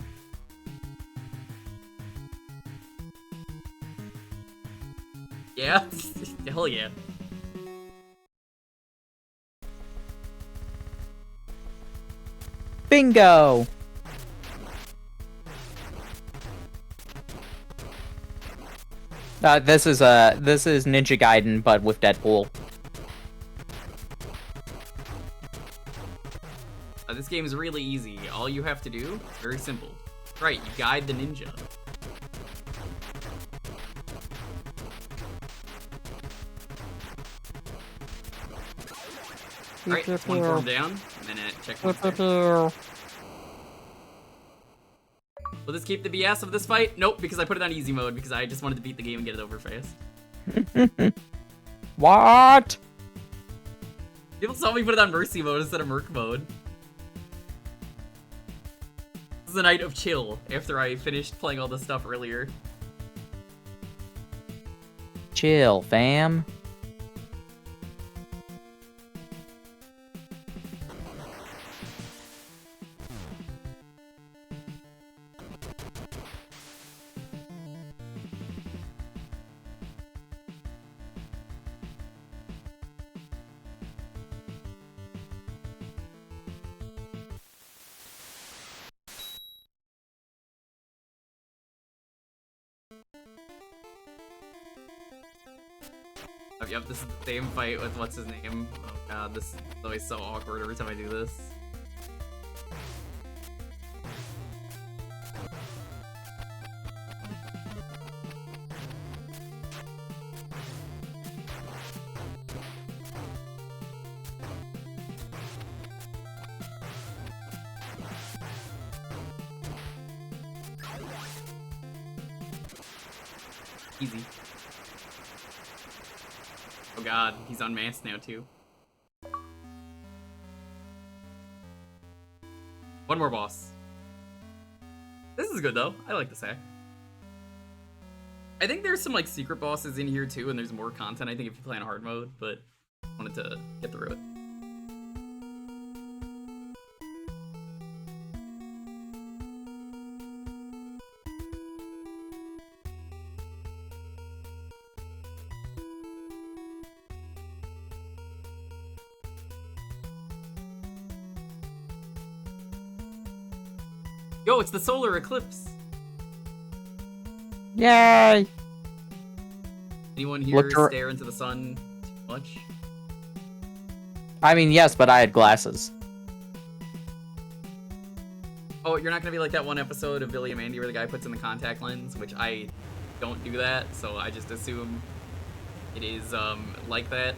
Yeah? Hell yeah. Bingo! This is Ninja Gaiden, but with Deadpool. This game is really easy. All you have to do is very simple. Right, you guide the ninja. Alright, one form down, and then it checkpoints there. Will this keep the BS of this fight? Nope, because I put it on easy mode, because I just wanted to beat the game and get it over fast. What? People saw me put it on mercy mode instead of merc mode. This is a night of chill, after I finished playing all this stuff earlier. Chill, fam. Yep, this is the same fight with what's his name. Oh god, this is always so awkward every time I do this. Easy. Oh god, he's unmasked now too. One more boss. This is good, though. I like this hack. I think there's some, like, secret bosses in here, too, and there's more content, I think, if you play on hard mode, but I wanted to get through it. Yo, it's the solar eclipse. Yay! Anyone here stare into the sun too much? I mean, yes, but I had glasses. Oh, you're not gonna be like that one episode of Billy and Mandy where the guy puts in the contact lens, which I don't do that, so I just assume it is like that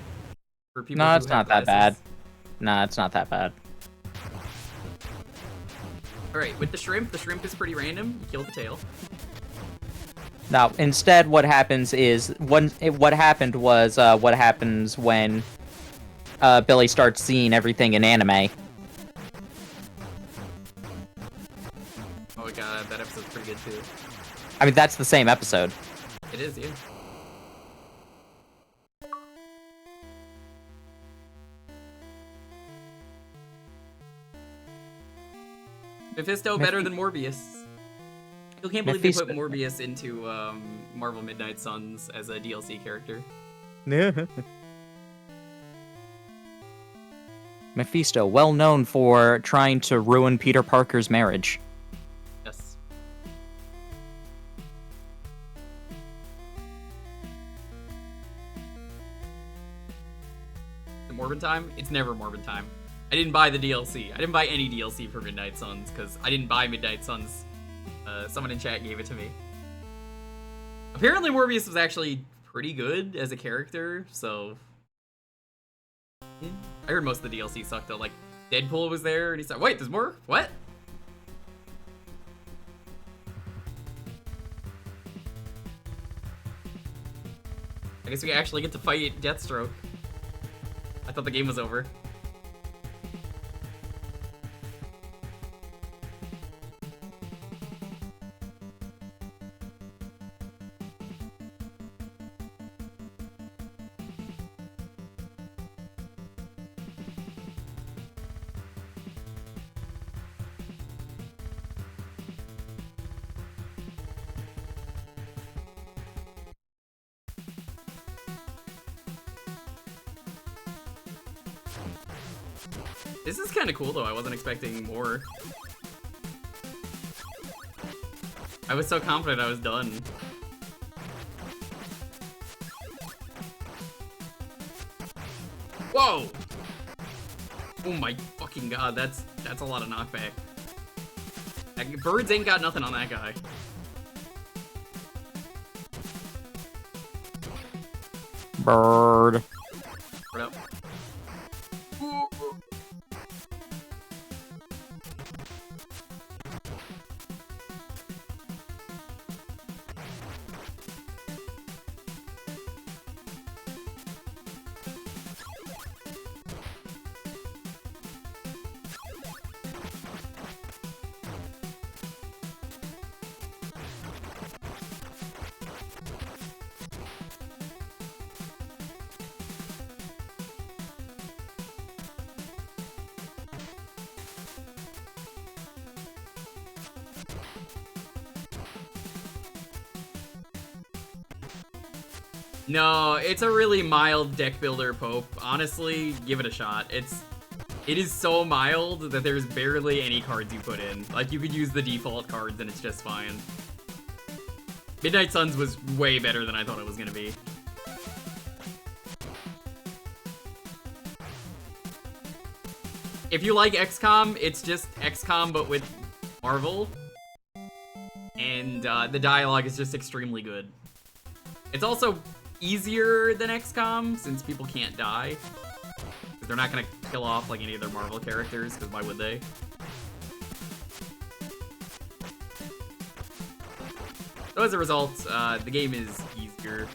for people. No, who it's have not that glasses. bad. Nah, it's not that bad. Alright, with the shrimp is pretty random. You kill the tail. Now, instead, what happens is what happened was what happens when Billy starts seeing everything in anime. Oh my god, that episode's pretty good too. I mean, that's the same episode. It is, yeah. Mephisto better than Morbius. Still can't believe they put Morbius into Marvel Midnight Suns as a DLC character. Mephisto, well known for trying to ruin Peter Parker's marriage. Yes. The Morbin time? It's never Morbin time. I didn't buy the DLC. I didn't buy any DLC for Midnight Suns because I didn't buy Midnight Suns. Someone in chat gave it to me. Apparently Morbius was actually pretty good as a character, so... Yeah. I heard most of the DLC sucked though. Like, Deadpool was there, and he said, wait, there's more? What? I guess we actually get to fight Deathstroke. I thought the game was over. This is kind of cool, though. I wasn't expecting more. I was so confident I was done. Whoa! Oh my fucking god, that's a lot of knockback. Birds ain't got nothing on that guy. Bird. What up? No, it's a really mild deck builder, Pope. Honestly, give it a shot. It is so mild that there's barely any cards you put in. Like, you could use the default cards and it's just fine. Midnight Suns was way better than I thought it was gonna be. If you like XCOM, it's just XCOM but with Marvel. And the dialogue is just extremely good. It's also easier than XCOM, since people can't die. Because they're not going to kill off like any of their Marvel characters, because why would they? So as a result, the game is easier.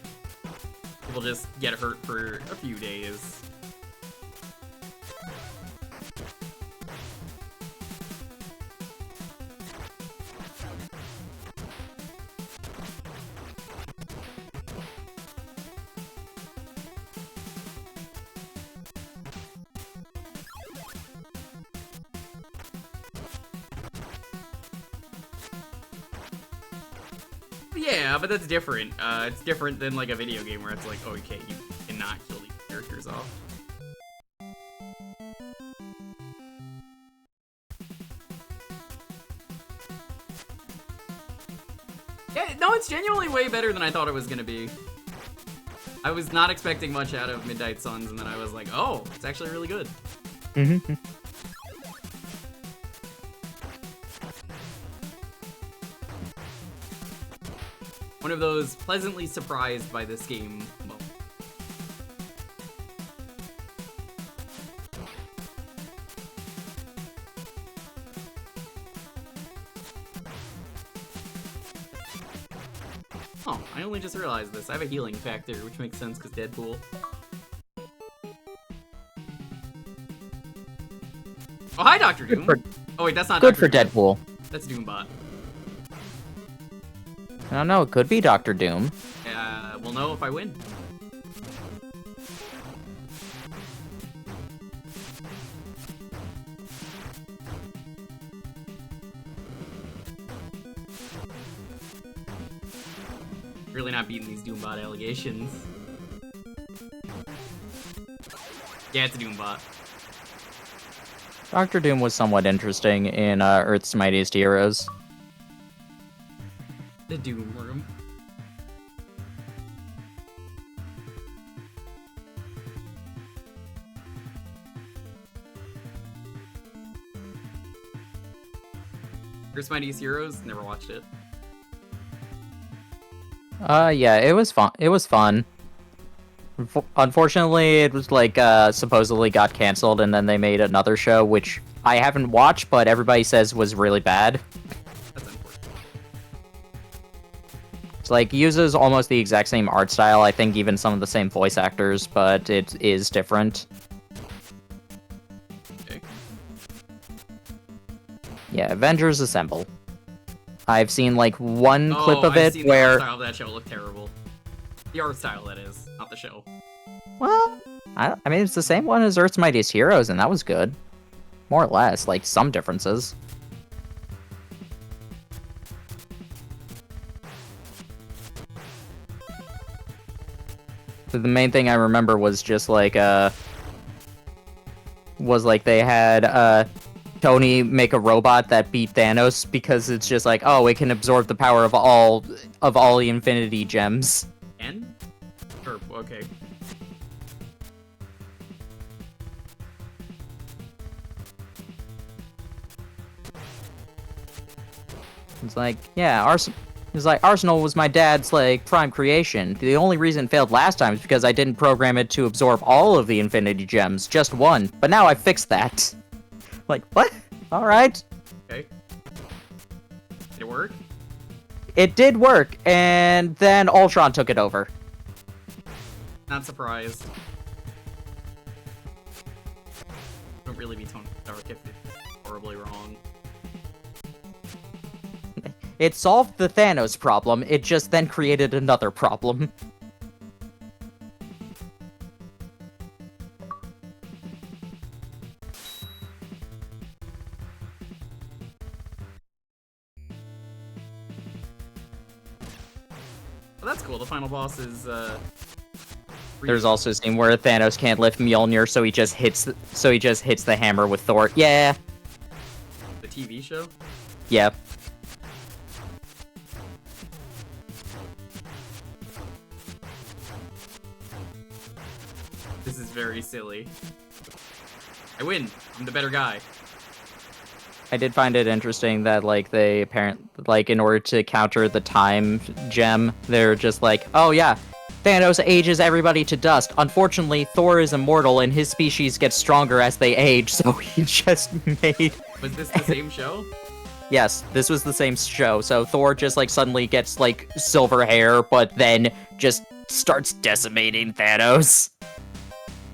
People just get hurt for a few days. Yeah, but that's different. It's different than like a video game where it's like, oh, okay, you cannot kill these characters off. Yeah, no, it's genuinely way better than I thought it was gonna be. I was not expecting much out of Midnight Suns, and then I was like, oh, it's actually really good. Mm-hmm. One of those pleasantly surprised by this game moments. Oh, I only just realized this. I have a healing factor, which makes sense because Deadpool. Oh, hi, Dr. Doom. Oh, wait, that's not Good Dr. for Doom. Deadpool. That's Doombot. I don't know, it could be Dr. Doom. We'll know if I win. Really not beating these Doombot allegations. Yeah, it's a Doombot. Dr. Doom was somewhat interesting in Earth's Mightiest Heroes. The Doom Room. Earth's Mightiest Heroes? Never watched it. Yeah, it was fun. It was fun. Unfortunately, it was like supposedly got canceled, and then they made another show, which I haven't watched, but everybody says was really bad. That's unfortunate. It's like uses almost the exact same art style. I think even some of the same voice actors, but it is different. Okay. Yeah, Avengers Assemble. I've seen like one clip of it The where. art style of that show looked terrible. The art style, that is, not the show. Well, I mean, it's the same one as Earth's Mightiest Heroes, and that was good. More or less, like some differences. The main thing I remember was just like, they had, Tony make a robot that beat Thanos because it's just like, oh, it can absorb the power of all the Infinity Gems. N? Or, okay. It's like, yeah, Arsenal was my dad's, like, prime creation. The only reason it failed last time is because I didn't program it to absorb all of the Infinity Gems, just one. But now I fixed that. Like, what? Alright. Okay. Did it work? It did work, and then Ultron took it over. Not surprised. Don't really be Tony Stark if it's horribly wrong. It solved the Thanos problem, it just then created another problem. Well, that's cool. The final boss is, There's also a scene where Thanos can't lift Mjolnir, so he just hits the hammer with Thor. Yeah. the TV show? Yeah. This is very silly. I win. I'm the better guy. I did find it interesting that, like, they in order to counter the time gem, they're just like, oh yeah, Thanos ages everybody to dust. Unfortunately, Thor is immortal and his species gets stronger as they age, so he just made... Was this the same show? Yes, this was the same show, so Thor just, like, suddenly gets, like, silver hair, but then just starts decimating Thanos.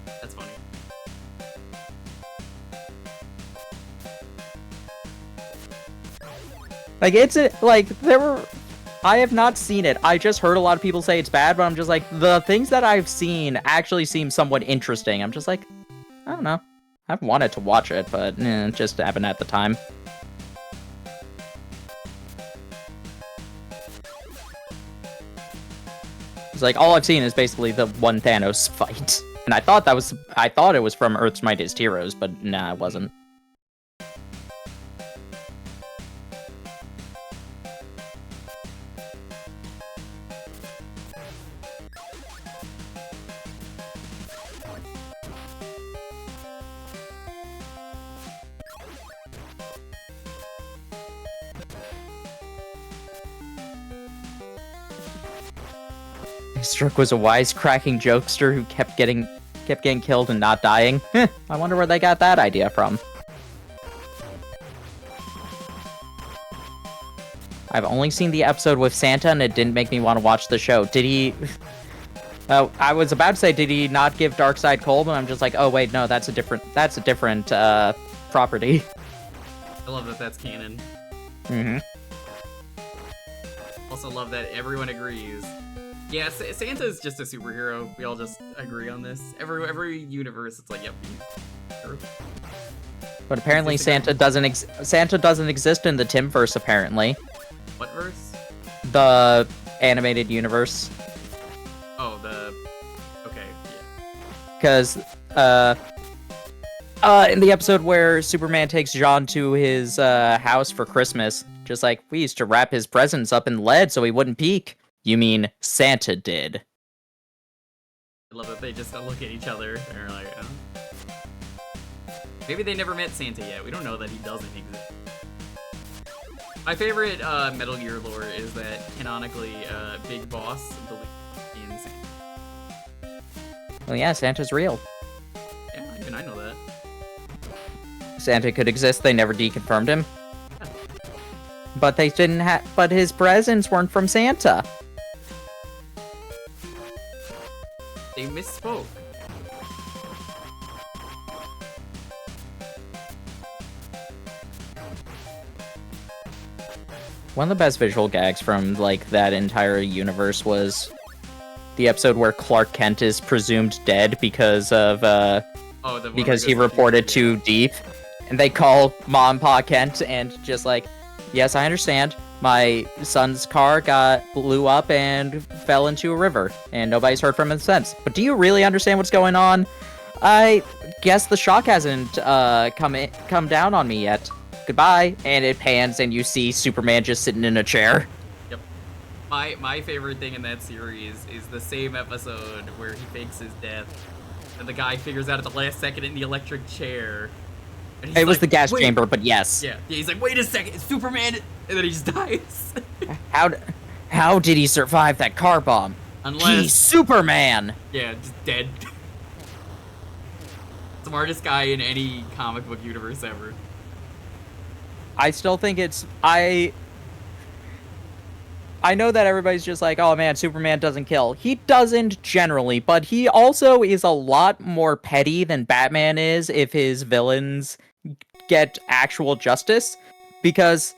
That's funny. Like, I have not seen it. I just heard a lot of people say it's bad, but I'm just like, the things that I've seen actually seem somewhat interesting. I'm just like, I don't know. I've wanted to watch it, but just haven't at the time. It's like, all I've seen is basically the one Thanos fight. And I thought it was from Earth's Mightiest Heroes, but nah, it wasn't. Strook was a wisecracking jokester who kept getting killed and not dying. I wonder where they got that idea from. I've only seen the episode with Santa, and it didn't make me want to watch the show. Did he... I was about to say, did he not give Darkseid Cold? And I'm just like, oh wait, no, that's a different property. I love that that's canon. Mm-hmm. Also love that everyone agrees. Yeah, Santa's just a superhero. We all just agree on this. Every universe, it's like, yep, true. But apparently Santa doesn't exist in the Timverse, apparently. What verse? The animated universe. Oh, okay, yeah. Because, in the episode where Superman takes John to his, house for Christmas, just like, we used to wrap his presents up in lead so he wouldn't peek. You mean Santa did. I love that they just look at each other and are like, oh. Maybe they never met Santa yet. We don't know that he doesn't exist. My favorite Metal Gear lore is that canonically, Big Boss believes in Santa. Well, yeah, Santa's real. Yeah, even I know that. Santa could exist. They never deconfirmed him. Yeah. But they didn't have. But his presents weren't from Santa. They misspoke. One of the best visual gags from, like, that entire universe was the episode where Clark Kent is presumed dead because of, because he reported too deep. And they call Mom and Pa Kent and just like, yes, I understand. My son's car blew up and fell into a river, and nobody's heard from him since. But do you really understand what's going on? I guess the shock hasn't come down on me yet. Goodbye. And it pans, and you see Superman just sitting in a chair. Yep. My favorite thing in that series is the same episode where he fakes his death, and the guy figures out at the last second in the electric chair. It was the gas chamber, but yes. Yeah, he's like, wait a second, it's Superman, and then he just dies. How did he survive that car bomb? Unless he's Superman. Yeah, just dead. Smartest guy in any comic book universe ever. I still think I know that everybody's just like, oh man, Superman doesn't kill. He doesn't generally, but he also is a lot more petty than Batman is if his villains get actual justice, because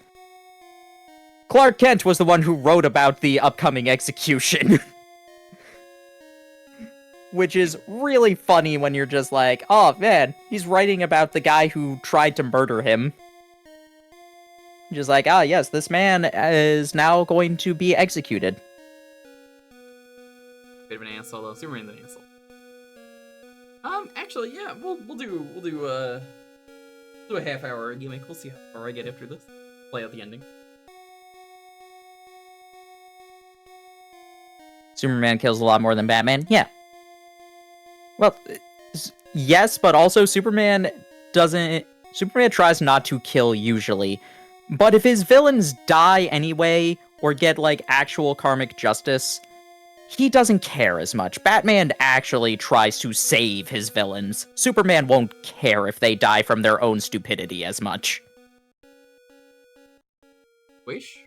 Clark Kent was the one who wrote about the upcoming execution. Which is really funny when you're just like, oh man, he's writing about the guy who tried to murder him. Just like, ah yes, this man is now going to be executed. Bit of an asshole though. Superman's an asshole. Actually, yeah, we'll do a half hour gimmick. We'll see how far I get after this. Play out the ending. Superman kills a lot more than Batman? Yeah. Well, yes, but also Superman tries not to kill usually. But if his villains die anyway, or get, like, actual karmic justice, he doesn't care as much. Batman actually tries to save his villains. Superman won't care if they die from their own stupidity as much. Wish?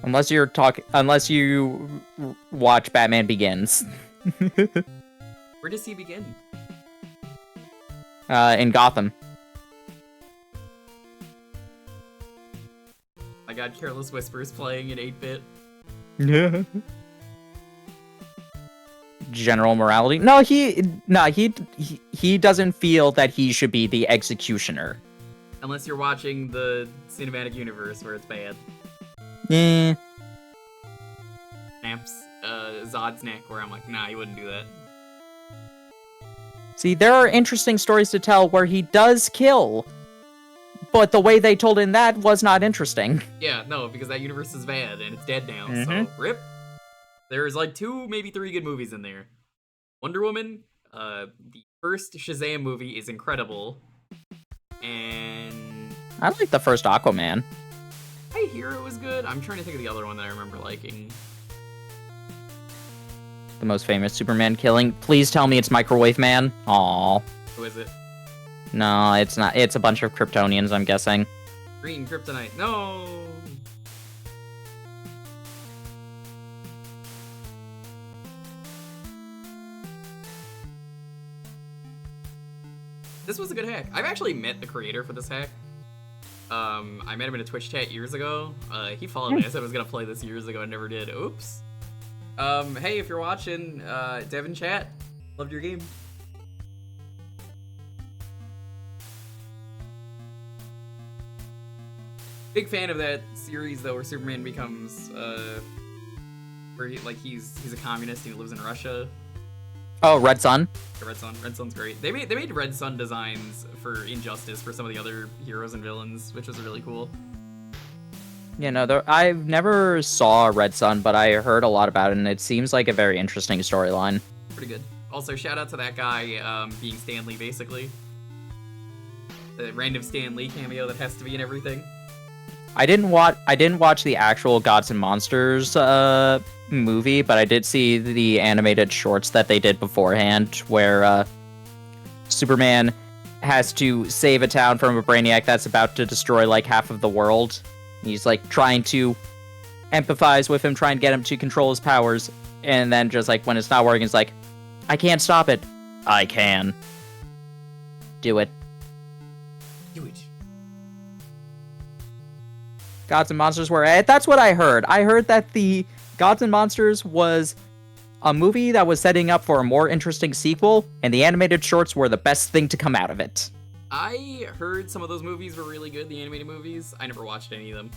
Unless you watch Batman Begins. Where does he begin? In Gotham. I got Careless Whispers playing in 8-bit. Yeah. General morality? No, he doesn't feel that he should be the executioner. Unless you're watching the cinematic universe where it's bad. Yeah. Snaps Zod's neck where I'm like, nah, he wouldn't do that. See, there are interesting stories to tell where he does kill, but the way they told in that was not interesting. Yeah, no, because that universe is bad and it's dead now, Mhm. so rip. There's like 2, maybe 3 good movies in there. Wonder Woman, the first Shazam movie is incredible, and I like the first Aquaman. I hear it was good. I'm trying to think of the other one that I remember liking. The most famous Superman killing. Please tell me it's Microwave Man. Aww. Who is it? No, it's not. It's a bunch of Kryptonians, I'm guessing. Green Kryptonite. No! This was a good hack. I've actually met the creator for this hack. I met him in a Twitch chat years ago. He followed me. I said I was gonna play this years ago and never did. Oops. Hey, if you're watching, Devin chat, loved your game. Big fan of that series though, where Superman becomes, where he's a communist and he lives in Russia. Oh, Red Sun? Red Sun. Red Sun's great. They made Red Sun designs for Injustice for some of the other heroes and villains, which was really cool. Yeah, no, I've never saw Red Sun, but I heard a lot about it, and it seems like a very interesting storyline. Pretty good. Also, shout out to that guy being Stan Lee, basically. The random Stan Lee cameo that has to be in everything. I didn't watch the actual Gods and Monsters movie, but I did see the animated shorts that they did beforehand, where Superman has to save a town from a brainiac that's about to destroy like half of the world. He's like trying to empathize with him, trying to get him to control his powers, and then just like when it's not working, it's like, I can't stop it. I can. Do it. Do it. Gods and Monsters were... That's what I heard. I heard that the Gods and Monsters was a movie that was setting up for a more interesting sequel, and the animated shorts were the best thing to come out of it. I heard some of those movies were really good, the animated movies. I never watched any of them.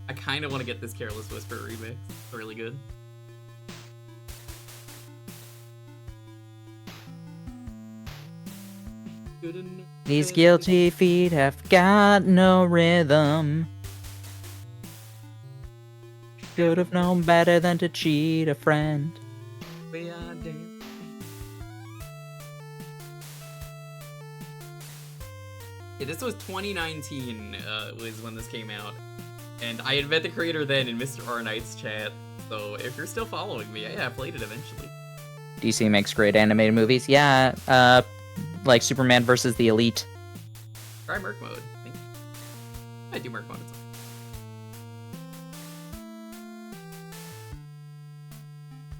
I kind of want to get this Careless Whisper remix. It's really good. These guilty feet have got no rhythm. Should have known better than to cheat a friend. We are dancing. Yeah, this was 2019 was when this came out. And I had met the creator then in Mr. R Knight's chat. So if you're still following me, yeah, I played it eventually. DC makes great animated movies. Yeah, like Superman versus the Elite. Try Merc mode. I do Merc mode.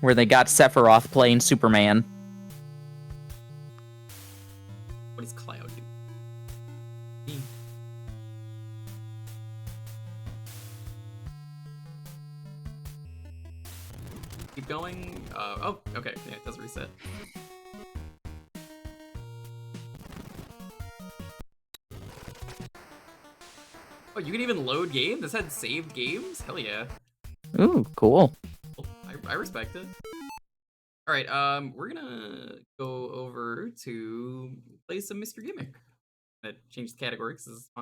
Where they got Sephiroth playing Superman. What is Cloud do? Keep going. Oh, okay. Yeah, it does reset. Oh, you can even load game? This had saved games? Hell yeah. Ooh, cool. I respect it. Alright, we're gonna go over to play some Mr. Gimmick. I'm gonna change the category because this is fun.